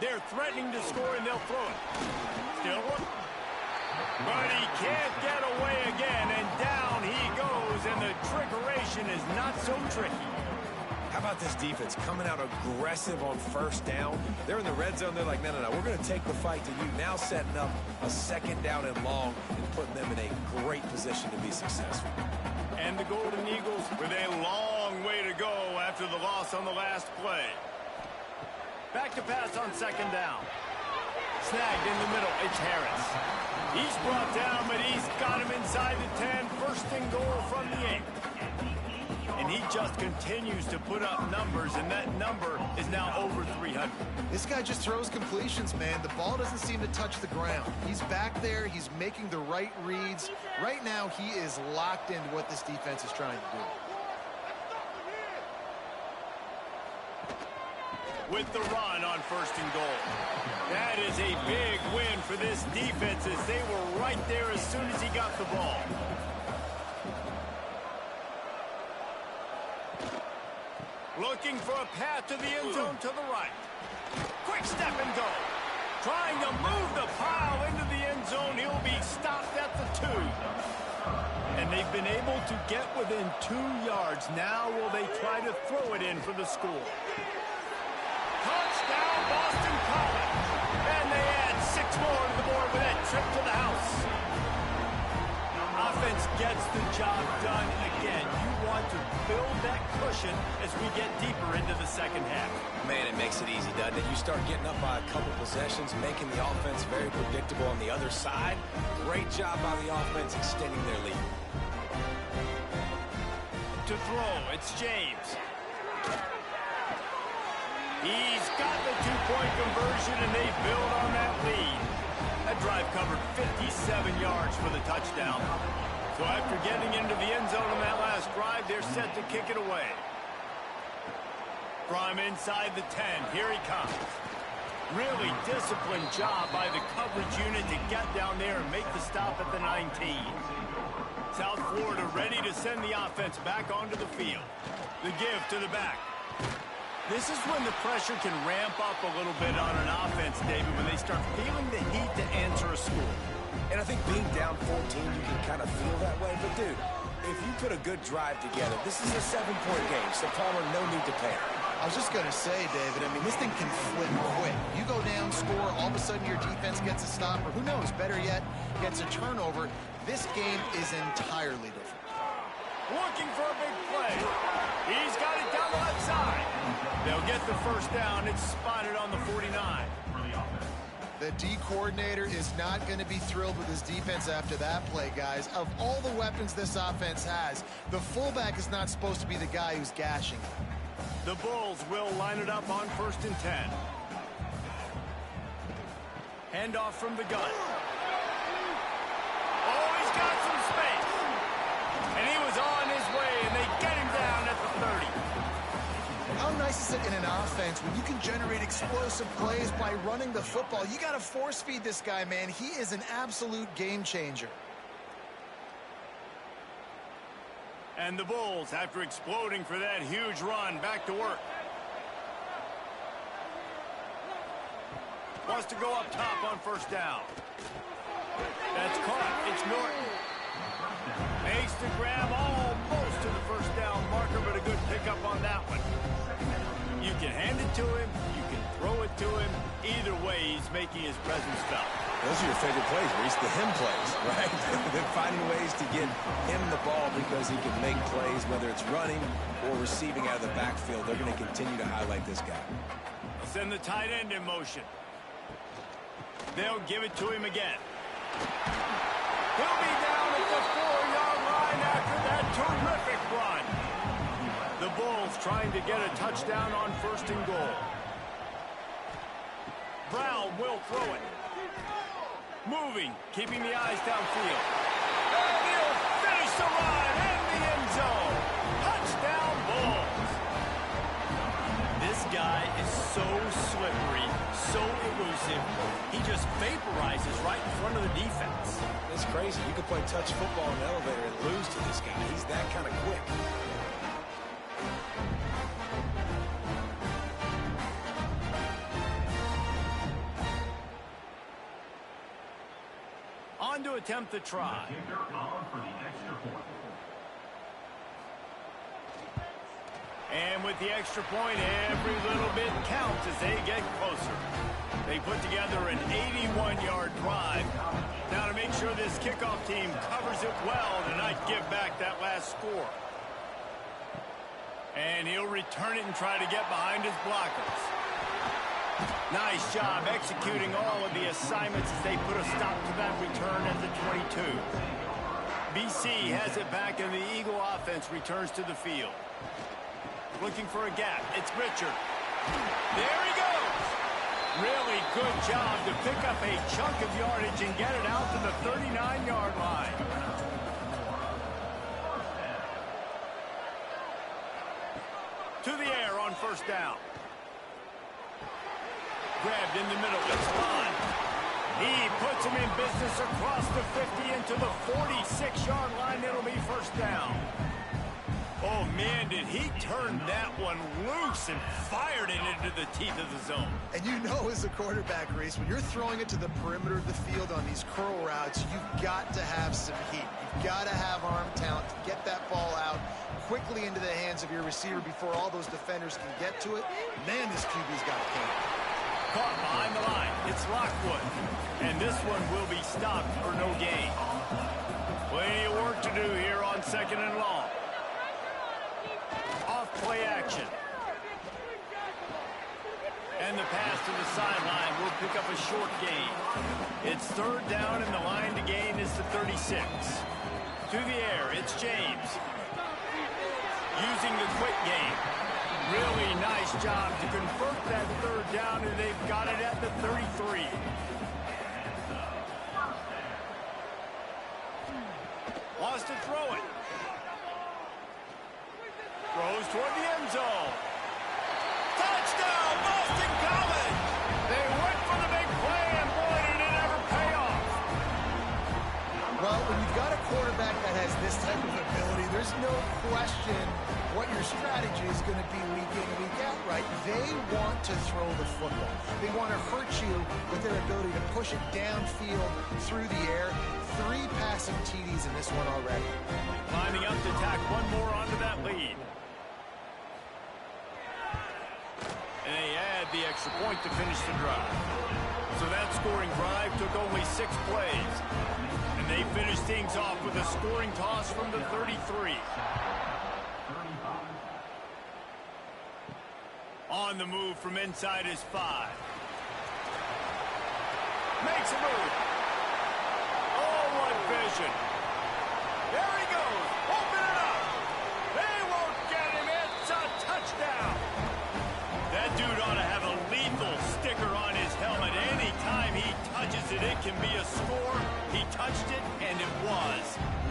They're threatening to score, and they'll throw it. Still one. But he can't get away again, and down he goes, and the trickeration is not so tricky. How about this defense coming out aggressive on 1st down? They're in the red zone. They're like, no, we're going to take the fight to you. Now setting up a 2nd down and long and putting them in a great position to be successful. And the Golden Eagles with a long way to go after the loss on the last play. Back to pass on 2nd down. Snagged in the middle. It's Harris. He's brought down, but he's got him inside the 10. 1st and goal from the 8. And he just continues to put up numbers, and that number is now over 300. This guy just throws completions, man. The ball doesn't seem to touch the ground. He's back there. He's making the right reads. Right now, he is locked into what this defense is trying to do. With the run on 1st and goal. That is a big win for this defense as they were right there as soon as he got the ball. Looking for a path to the end zone to the right. Quick step and go. Trying to move the pile into the end zone. He'll be stopped at the 2. And they've been able to get within 2 yards. Now will they try to throw it in for the score? Touchdown, Boston College. And they add 6 more to the board with that trip to the house. Offense gets the job done again. You want to build that cushion as we get deeper into the 2nd half. Man, it makes it easy, doesn't it? You start getting up by a couple possessions, making the offense very predictable on the other side. Great job by the offense extending their lead. To throw, it's James. He's got the 2-point conversion, and they build on that lead. That drive covered 57 yards for the touchdown. So after getting into the end zone on that last drive, they're set to kick it away. From inside the 10, here he comes. Really disciplined job by the coverage unit to get down there and make the stop at the 19. South Florida ready to send the offense back onto the field. The give to the back. This is when the pressure can ramp up a little bit on an offense, David, when they start feeling the heat to answer a score. And I think being down 14, you can kind of feel that way. But, dude, if you put a good drive together, this is a 7-point game, so Palmer, no need to panic. I was just going to say, David, I mean, this thing can flip quick. You go down, score, all of a sudden your defense gets a stop, or who knows, better yet, gets a turnover. This game is entirely different. Looking for a big play. He's got it down the left side. They'll get the 1st down. It's spotted on the 49. The D coordinator is not going to be thrilled with his defense after that play, guys. Of all the weapons this offense has, the fullback is not supposed to be the guy who's gashing it. The Bulls will line it up on 1st and 10. Handoff from the gun. Oh, he's got some space. they get him down at the 30. How nice is it in an offense when you can generate explosive plays by running the football? You got to force feed this guy, man. He is an absolute game changer. And the Bulls, after exploding for that huge run, back to work. Wants to go up top on first down. That's caught. It's Norton. Makes the grab almost to the first down marker, but a good pickup on that one. You can hand it to him. You can throw it to him. Either way, he's making his presence felt. Those are your favorite plays, Reese, the him plays, right? They're finding ways to get him the ball because he can make plays, whether it's running or receiving out of the backfield. They're going to continue to highlight this guy. Send the tight end in motion. They'll give it to him again. He'll be down at the 4-yard line after that terrific run. The Bulls trying to get a touchdown on first and goal. Brown will throw it. Moving, keeping the eyes downfield. And he'll finish the run in the end zone. Touchdown, Bulls. This guy is so slippery, so elusive. He just vaporizes right in front of the defense. It's crazy. You could play touch football in the elevator and lose to this guy. He's that kind of quick. On to attempt the try. And with the extra point, every little bit counts as they get closer. They put together an 81-yard drive. Now to make sure this kickoff team covers it well to not give back that last score. And he'll return it and try to get behind his blockers. Nice job executing all of the assignments as they put a stop to that return at the 22. BC has it back and the Eagle offense returns to the field. Looking for a gap. It's Richard. There he goes. Really good job to pick up a chunk of yardage and get it out to the 39-yard line. To the air on first down. Grabbed in the middle. It's Bond. He puts him in business across the 50 into the 46-yard line. It'll be first down. Oh, man, did he turn that one loose and fired it into the teeth of the zone. And you know as a quarterback, Reese, when you're throwing it to the perimeter of the field on these curl routes, you've got to have some heat. You've got to have arm talent to get that ball out quickly into the hands of your receiver before all those defenders can get to it. Man, this QB's got a hand. Caught behind the line. It's Lockwood. And this one will be stopped for no gain. Plenty of work to do here on second and long. Off play action. And the pass to the sideline will pick up a short gain. It's third down and the line to gain is the 36. To the air, it's James. Using the quick game. Really nice job to convert that third down, and they've got it at the 33. Wants to throw it. Throws toward the end zone. Touchdown, Boston College! They went for the big play, and boy, did it ever pay off. Well, when you've got a quarterback that has this type of ability, there's no question what your strategy is going to be week in, week out, right? They want to throw the football. They want to hurt you with their ability to push it downfield through the air. 3 passing TDs in this one already. Lining up to tack one more onto that lead. And they add the extra point to finish the drive. So that scoring drive took only 6 plays. And they finished things off with a scoring toss from the 33. On the move from inside his 5. Makes a move. Oh, what vision. There he goes. Open it up. They won't get him. It's a touchdown. That dude ought to have a lethal sticker on his helmet. Anytime he touches it, it can be a score. He touched it, and it was.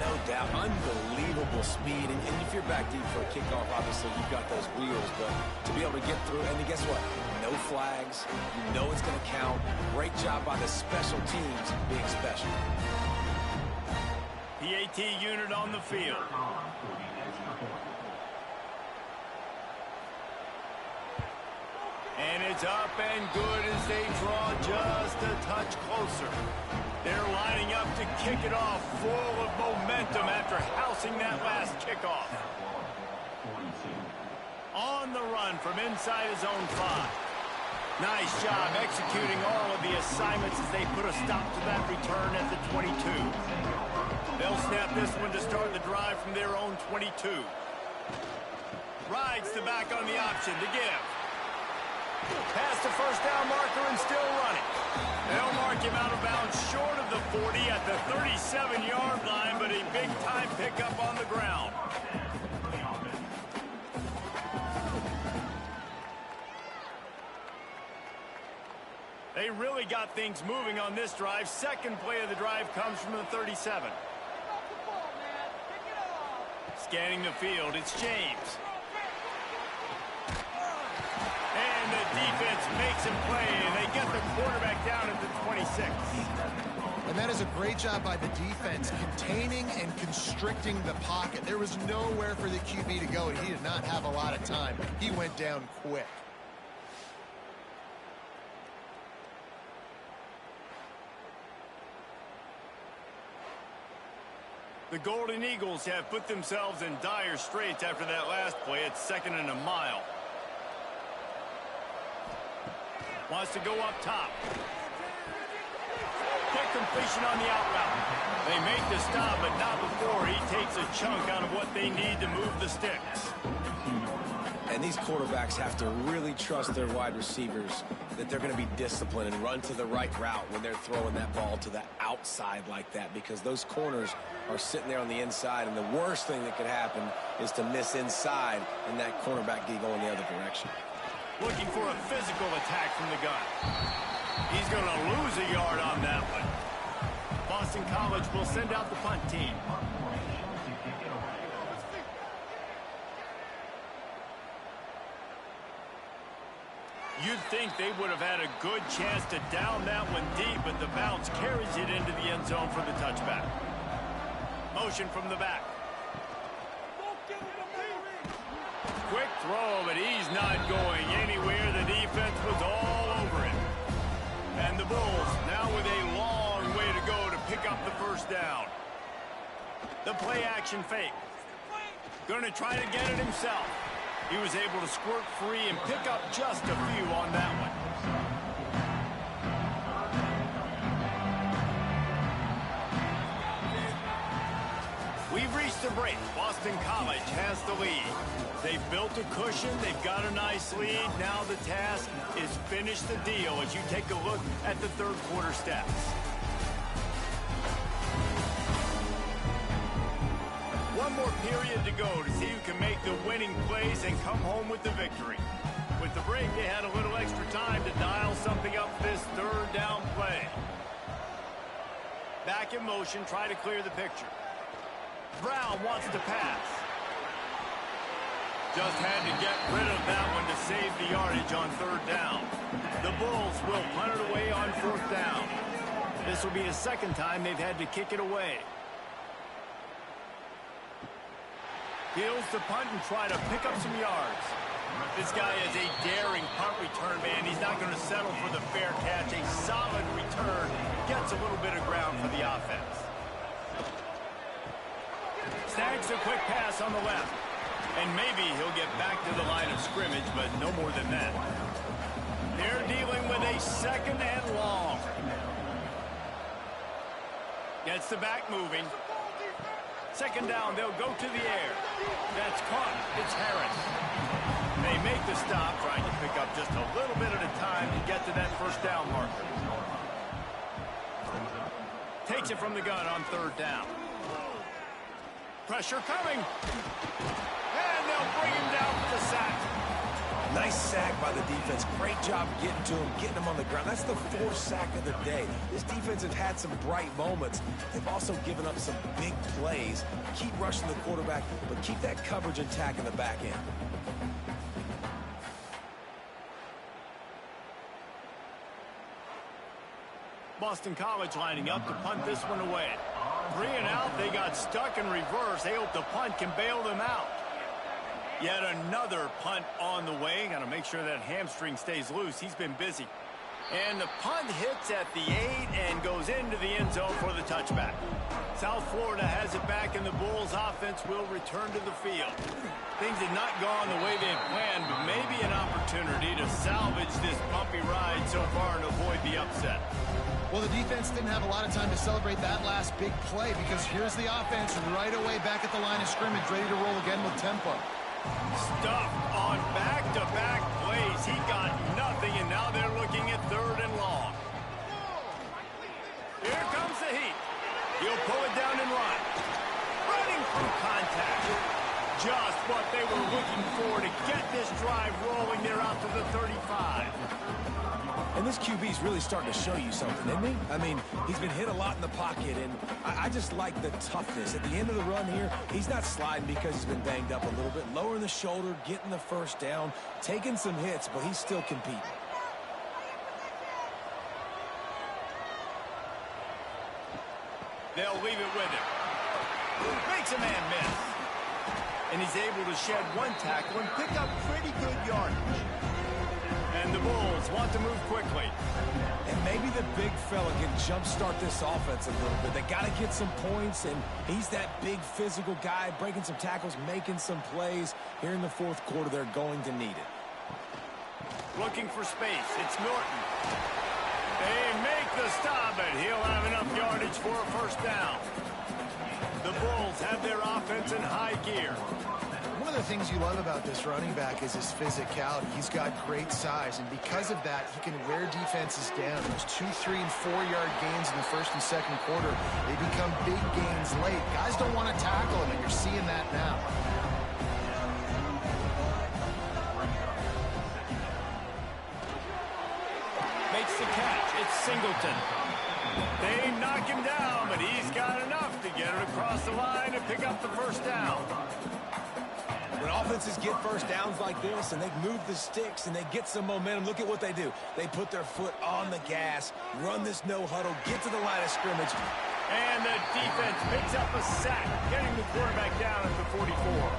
No doubt. Unbelievable speed. And if you're back deep for a kickoff, obviously you've got those wheels. But to be able to get through, and then guess what? No flags. You know it's going to count. Great job by the special teams being special. PAT unit on the field. And it's up and good as they draw just a touch closer. They're lining up to kick it off, full of momentum after housing that last kickoff. On the run from inside his own 5. Nice job executing all of the assignments as they put a stop to that return at the 22. They'll snap this one to start the drive from their own 22. Rides the back on the option to give. Past the first down marker and still running. They'll mark him out of bounds short of the 40 at the 37-yard line, but a big-time pickup on the ground. They really got things moving on this drive. Second play of the drive comes from the 37. Scanning the field, it's James. And the defense makes him play, and they get the quarterback down at the 26. And that is a great job by the defense, containing and constricting the pocket. There was nowhere for the QB to go, and he did not have a lot of time. He went down quick. The Golden Eagles have put themselves in dire straits after that last play. It's 2nd and a mile. Wants to go up top. Quick completion on the out route. They make the stop, but not before he takes a chunk out of what they need to move the sticks. And these quarterbacks have to really trust their wide receivers that they're going to be disciplined and run to the right route when they're throwing that ball to the outside like that, because those corners are sitting there on the inside, and the worst thing that could happen is to miss inside and that cornerback be going the other direction. Looking for a physical attack from the gun. He's going to lose a yard on that one. Boston College will send out the punt team. You'd think they would have had a good chance to down that one deep, but the bounce carries it into the end zone for the touchback. Motion from the back. Quick throw, but he's not going anywhere. The defense was all over him. And the Bulls now with a long way to go to pick up the first down. The play action fake. Going to try to get it himself. He was able to squirt free and pick up just a few on that one. We've reached the break. Boston College has the lead. They've built a cushion. They've got a nice lead. Now the task is finish the deal as you take a look at the third quarter stats. One more period to go to see who can make the winning plays and come home with the victory. With the break, they had a little extra time to dial something up for this third down play. Back in motion, try to clear the picture. Brown wants to pass. Just had to get rid of that one to save the yardage on third down. The Bulls will punt it away on fourth down. This will be the second time they've had to kick it away. Heels to punt and try to pick up some yards. This guy is a daring punt return man. He's not going to settle for the fair catch. A solid return gets a little bit of ground for the offense. Snags a quick pass on the left. And maybe he'll get back to the line of scrimmage, but no more than that. They're dealing with a 2nd and long. Gets the back moving. 2nd down, they'll go to the air. That's caught. It's Harris. They make the stop, trying to pick up just a little bit at a time to get to that first down marker. Takes it from the gun on third down. Pressure coming. And they'll bring him down for the sack. Nice sack by the defense. Great job getting to him, getting him on the ground. That's the 4th sack of the day. This defense has had some bright moments. They've also given up some big plays. Keep rushing the quarterback, but keep that coverage intact in the back end. Boston College lining up to punt this one away. 3 and out. They got stuck in reverse. They hope the punt can bail them out. Yet another punt on the way. Got to make sure that hamstring stays loose. He's been busy. And the punt hits at the 8 and goes into the end zone for the touchback. South Florida has it back, and the Bulls offense will return to the field. Things have not gone the way they had planned, but maybe an opportunity to salvage this bumpy ride so far and avoid the upset. Well, the defense didn't have a lot of time to celebrate that last big play because here's the offense right away back at the line of scrimmage, ready to roll again with tempo. Stuffed on back-to-back plays. He got nothing, and now they're looking at 3rd and long. Here comes the heat. He'll pull it down and run. Running through contact. Just what they were looking for to get this drive rolling. They're out to the 35. And this QB's really starting to show you something, isn't he? I mean, he's been hit a lot in the pocket, and I just like the toughness. At the end of the run here, he's not sliding because he's been banged up a little bit. Lowering the shoulder, getting the 1st down, taking some hits, but he's still competing. They'll leave it with him. Makes a man miss. And he's able to shed 1 tackle and pick up pretty good yardage. And the Bulls want to move quickly. And maybe the big fella can jumpstart this offense a little bit. They got to get some points, and he's that big physical guy, breaking some tackles, making some plays. Here in the 4th quarter, they're going to need it. Looking for space. It's Norton. They make the stop, and he'll have enough yardage for a 1st down. The Bulls have their offense in high gear. One of the things you love about this running back is his physicality. He's got great size, and because of that, he can wear defenses down. Those 2, 3, and 4-yard gains in the 1st and 2nd quarter, they become big gains late. Guys don't want to tackle him, and you're seeing that now. Makes the catch. It's Singleton. They knock him down, but he's got enough to get it across the line and pick up the 1st down. When offenses get 1st downs like this and they move the sticks and they get some momentum, look at what they do. They put their foot on the gas, run this no huddle, get to the line of scrimmage. And the defense picks up a sack, getting the quarterback down at the 44.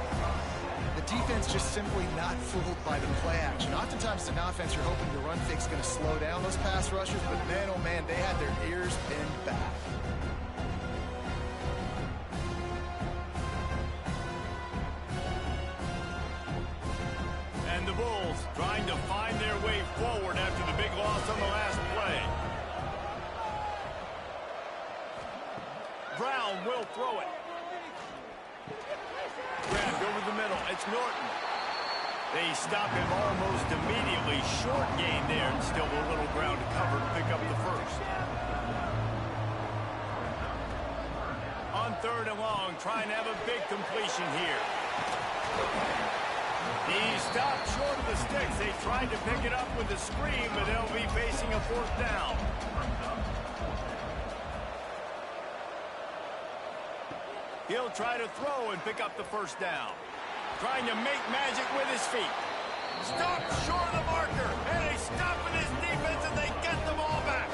The defense just simply not fooled by the play action. Oftentimes, in offense, you're hoping your run fake's going to slow down those pass rushers, but man, oh man, they had their ears pinned back. And the Bulls trying to find their way forward after the big loss on the last play. Brown will throw it. Grabbed over the middle. It's Norton. They stop him almost immediately. Short gain there, and still a little ground to cover to pick up the 1st. On 3rd and long, trying to have a big completion here. He stopped short of the sticks. They tried to pick it up with a screen, but they'll be facing a 4th down. He'll try to throw and pick up the 1st down. Trying to make magic with his feet. Stopped short of the marker. And they stop with his defense, and they get the ball back.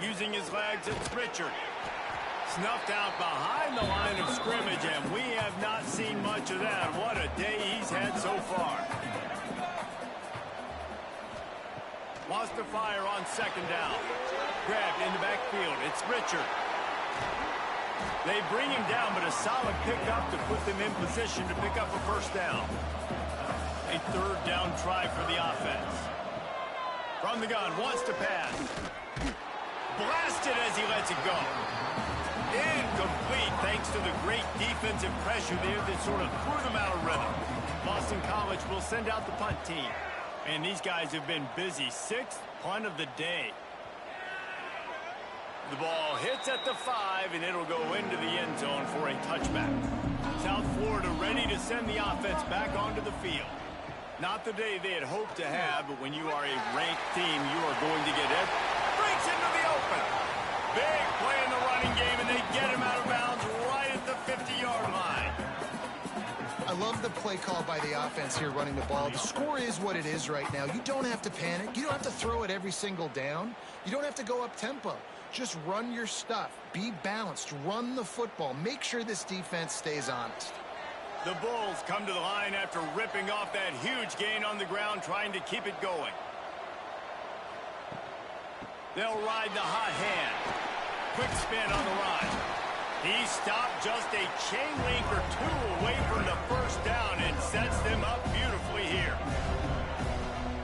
Using his legs, it's Richard. Snuffed out behind the line of scrimmage, and we have not seen much of that. What a day he's had so far. Lost to fire on 2nd down. Grabbed in the backfield. It's Richard. They bring him down, but a solid pickup to put them in position to pick up a 1st down. A 3rd down try for the offense. From the gun, wants to pass. Blasted as he lets it go. Incomplete thanks to the great defensive pressure there that sort of threw them out of rhythm. Boston College will send out the punt team. And these guys have been busy. 6th punt of the day. The ball hits at the 5, and it'll go into the end zone for a touchback. South Florida ready to to send the offense back onto the field. Not the day they had hoped to have, but when you are a ranked team, you are going to get it. Breaks into the open. Big play in the running game, and they get him out of bounds right at the 50-yard line. I love the play call by the offense here running the ball. The score is what it is right now. You don't have to panic. You don't have to throw it every single down. You don't have to go up tempo. Just run your stuff. Be balanced. Run the football. Make sure this defense stays honest. The Bulls come to the line after ripping off that huge gain on the ground, trying to keep it going. They'll ride the hot hand. Quick spin on the ride. He stopped just a chain link or two away from the first down and sets them up beautifully here.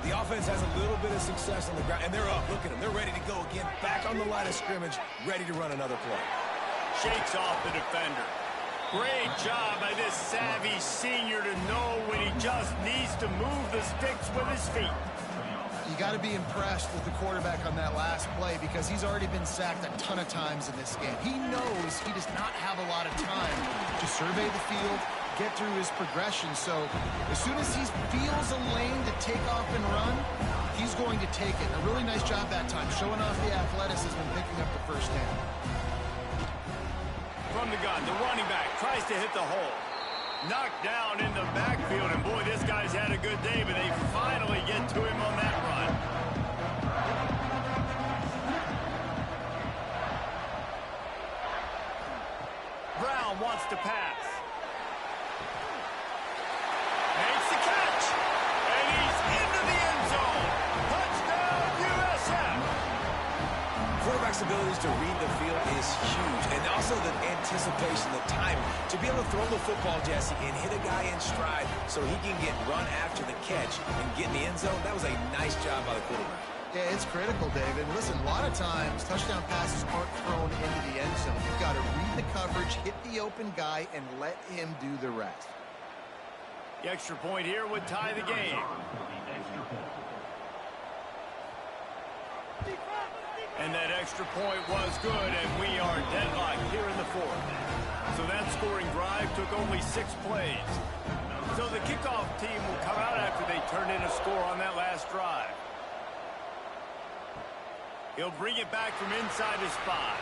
The offense has a little bit of success on the ground, and they're up. Look at them. They're ready to go again. Back on the line of scrimmage, ready to run another play. Shakes off the defender. Great job by this savvy senior to know when he just needs to move the sticks with his feet. You got to be impressed with the quarterback on that last play because he's already been sacked a ton of times in this game. He knows he does not have a lot of time to survey the field, get through his progression. So as soon as he feels a lane to take off and run, he's going to take it. A really nice job that time, showing off the athleticism and picking up the first down. From the gun, the running back tries to hit the hole. Knocked down in the backfield, and boy, this guy's had a good day, but they finally get to him on that run. Brown wants to pass. Makes the catch, and he's into the end zone. Touchdown, USF. Quarterback's abilities to read the field is huge, and also the anticipation, the timing. To be able to throw the football, Jesse, and hit a guy in stride so he can get run after the catch and get in the end zone, that was a nice job by the quarterback. Yeah, it's critical, David. Listen, a lot of times touchdown passes aren't thrown into the end zone. You've got to read the coverage, hit the open guy, and let him do the rest. The extra point here would tie the game. And that extra point was good, and we are deadlocked here in the fourth. So that scoring drive took only 6 plays. So the kickoff team will come out after they turned in a score on that last drive. He'll bring it back from inside his spot.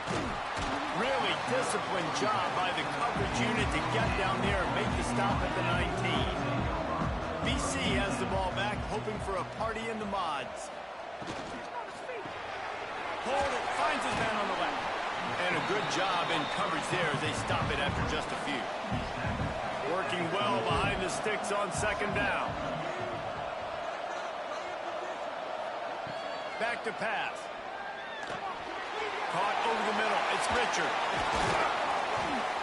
Really disciplined job by the coverage unit to get down there and make the stop at the 19. BC has the ball back, hoping for a party in the mods. Hold it, finds his man on the left. And a good job in coverage there as they stop it after just a few. Working well behind the sticks on second down. Back to pass. Caught over the middle. It's Richard.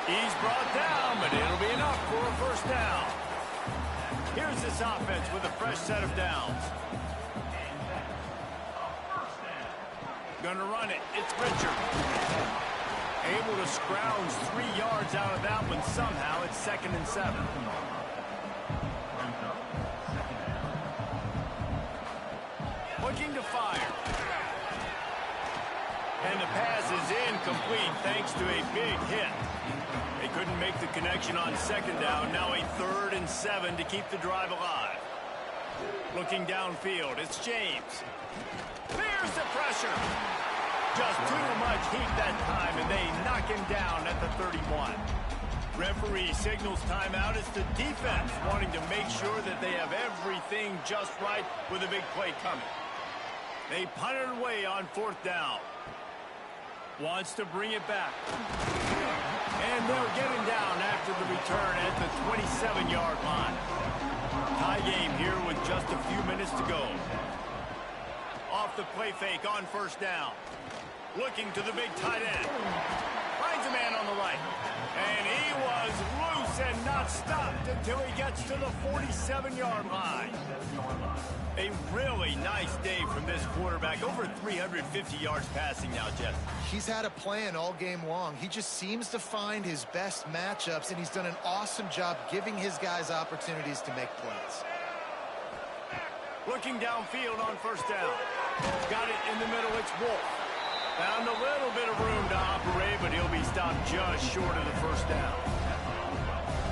He's brought down, but it'll be enough for a first down. Here's this offense with a fresh set of downs. Gonna run it. It's Richard. Able to scrounge 3 yards out of that one somehow. It's 2nd and 7. Looking to fire. And the pass is incomplete thanks to a big hit. They couldn't make the connection on second down. Now a 3rd and 7 to keep the drive alive. Looking downfield, it's James. Clears the pressure. Just too much heat that time, and they knock him down at the 31. Referee signals timeout. It's the defense wanting to make sure that they have everything just right with a big play coming. They punt it away on 4th down. Wants to bring it back. And they'll get him down after the return at the 27-yard line. Tie game here with just a few minutes to go. Off the play fake on 1st down. Looking to the big tight end. Finds a man on the right. And he was loose and not stopped until he gets to the 47-yard line. A really nice day from this quarterback. Over 350 yards passing now, Jeff. He's had a plan all game long. He just seems to find his best matchups, and he's done an awesome job giving his guys opportunities to make plays. Looking downfield on 1st down. Got it in the middle. It's Wolf. Found a little bit of room to operate, but he'll be stopped just short of the 1st down.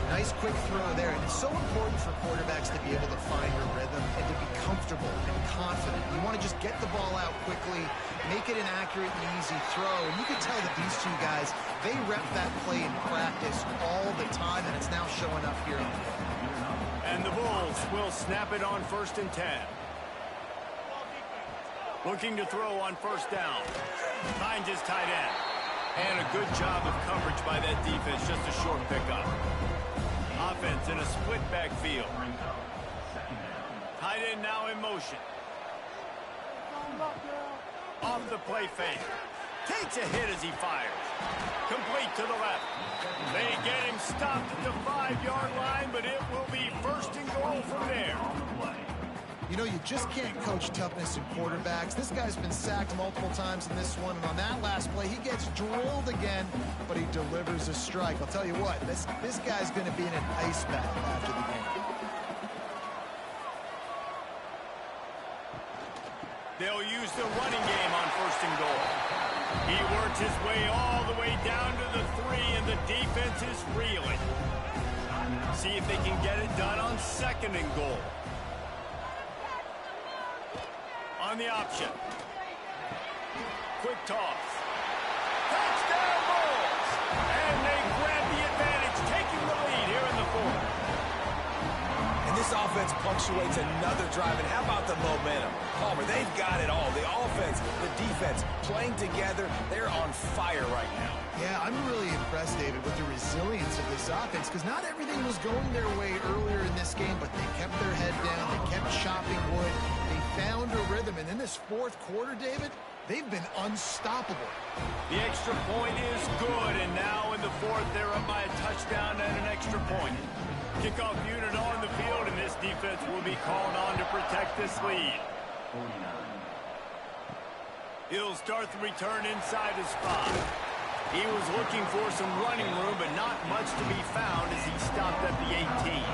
Nice quick throw there. And it's so important for quarterbacks to be able to find a rhythm and to be comfortable and confident. You want to just get the ball out quickly, make it an accurate and easy throw. And you can tell that these two guys, they rep that play in practice all the time, and it's now showing up here on the field. And the Bulls will snap it on 1st and 10. Looking to throw on 1st down. Finds his tight end. And a good job of coverage by that defense. Just a short pickup. Offense in a split backfield. Tight end now in motion. Off the play fake. Takes a hit as he fires. Complete to the left. They get him stopped at the 5-yard line, but it will be 1st and goal from there. You know, you just can't coach toughness in quarterbacks. This guy's been sacked multiple times in this one, and on that last play, he gets drilled again, but he delivers a strike. I'll tell you what, this guy's going to be in an ice bath after the game. They'll use the running game on 1st and goal. He works his way all the way down to the 3, and the defense is reeling. See if they can get it done on 2nd and goal. On the option. Quick toss. Touchdown Bulls! And they grab the advantage, taking the lead here in the 4th. And this offense punctuates another drive. And how about the momentum? Palmer, they've got it all. The offense, the defense, playing together. They're on fire right now. Yeah, I'm really impressed, David, with the resilience of this offense, because not everything was going their way earlier in this game, but they kept their head down. They kept chopping wood. They found a rhythm, and in this 4th quarter, David, they've been unstoppable. The extra point is good, and now in the 4th, they're up by a touchdown and an extra point. Kickoff unit on the field, and this defense will be called on to protect this lead. He'll start the return inside his 5. He was looking for some running room, but not much to be found as he stopped at the 18.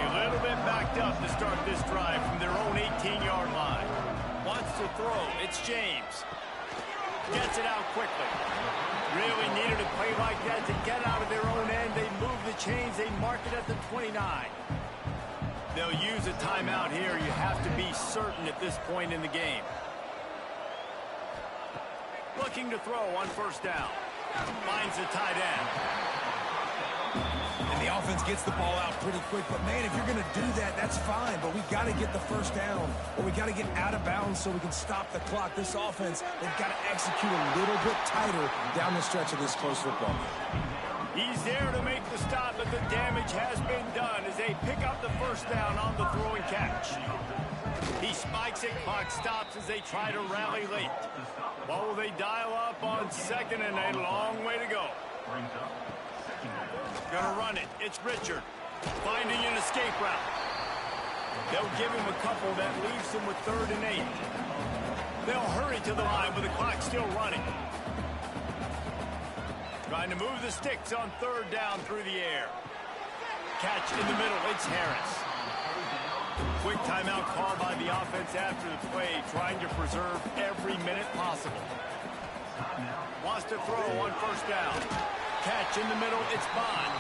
A little bit backed up to start this drive from their own 18-yard line. Wants to throw. It's James. Gets it out quickly. Really needed a play like that to get out of their own end. They move the chains. They mark it at the 29. They'll use a timeout here. You have to be certain at this point in the game. Looking to throw on 1st down. Finds the tight end. And the offense gets the ball out pretty quick. But, man, if you're going to do that, that's fine. But we got to get the 1st down, or we got to get out of bounds so we can stop the clock. This offense, they've got to execute a little bit tighter down the stretch of this close football game. He's there to make the stop, but the damage has been done as they pick up the 1st down on the throw and catch. He spikes it, clock stops as they try to rally late. What will they dial up on 2nd and a long way to go? Gonna run it. It's Richard. Finding an escape route. They'll give him a couple that leaves him with 3rd and 8. They'll hurry to the line with the clock still running. Trying to move the sticks on 3rd down through the air. Catch in the middle. It's Harris. Quick timeout called by the offense after the play, trying to preserve every minute possible. Wants to throw on 1st down. Catch in the middle, it's Bond.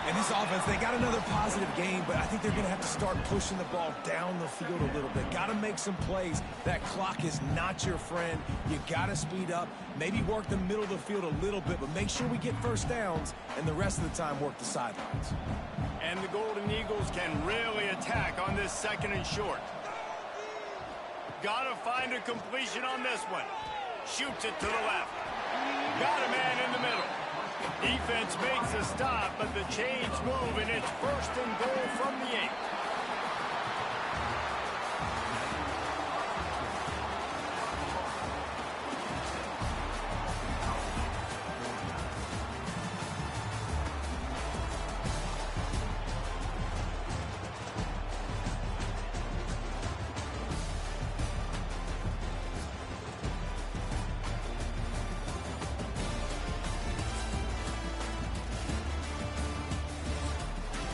And this offense, they got another positive game, but I think they're going to have to start pushing the ball down the field a little bit. Got to make some plays. That clock is not your friend. You got to speed up, maybe work the middle of the field a little bit, but make sure we get 1st downs, and the rest of the time work the sidelines. And the Golden Eagles can really attack on this 2nd and short. Got to find a completion on this one. Shoots it to the left. Got a man in the middle. Defense makes a stop, but the chains move, and it's 1st and goal from the 8.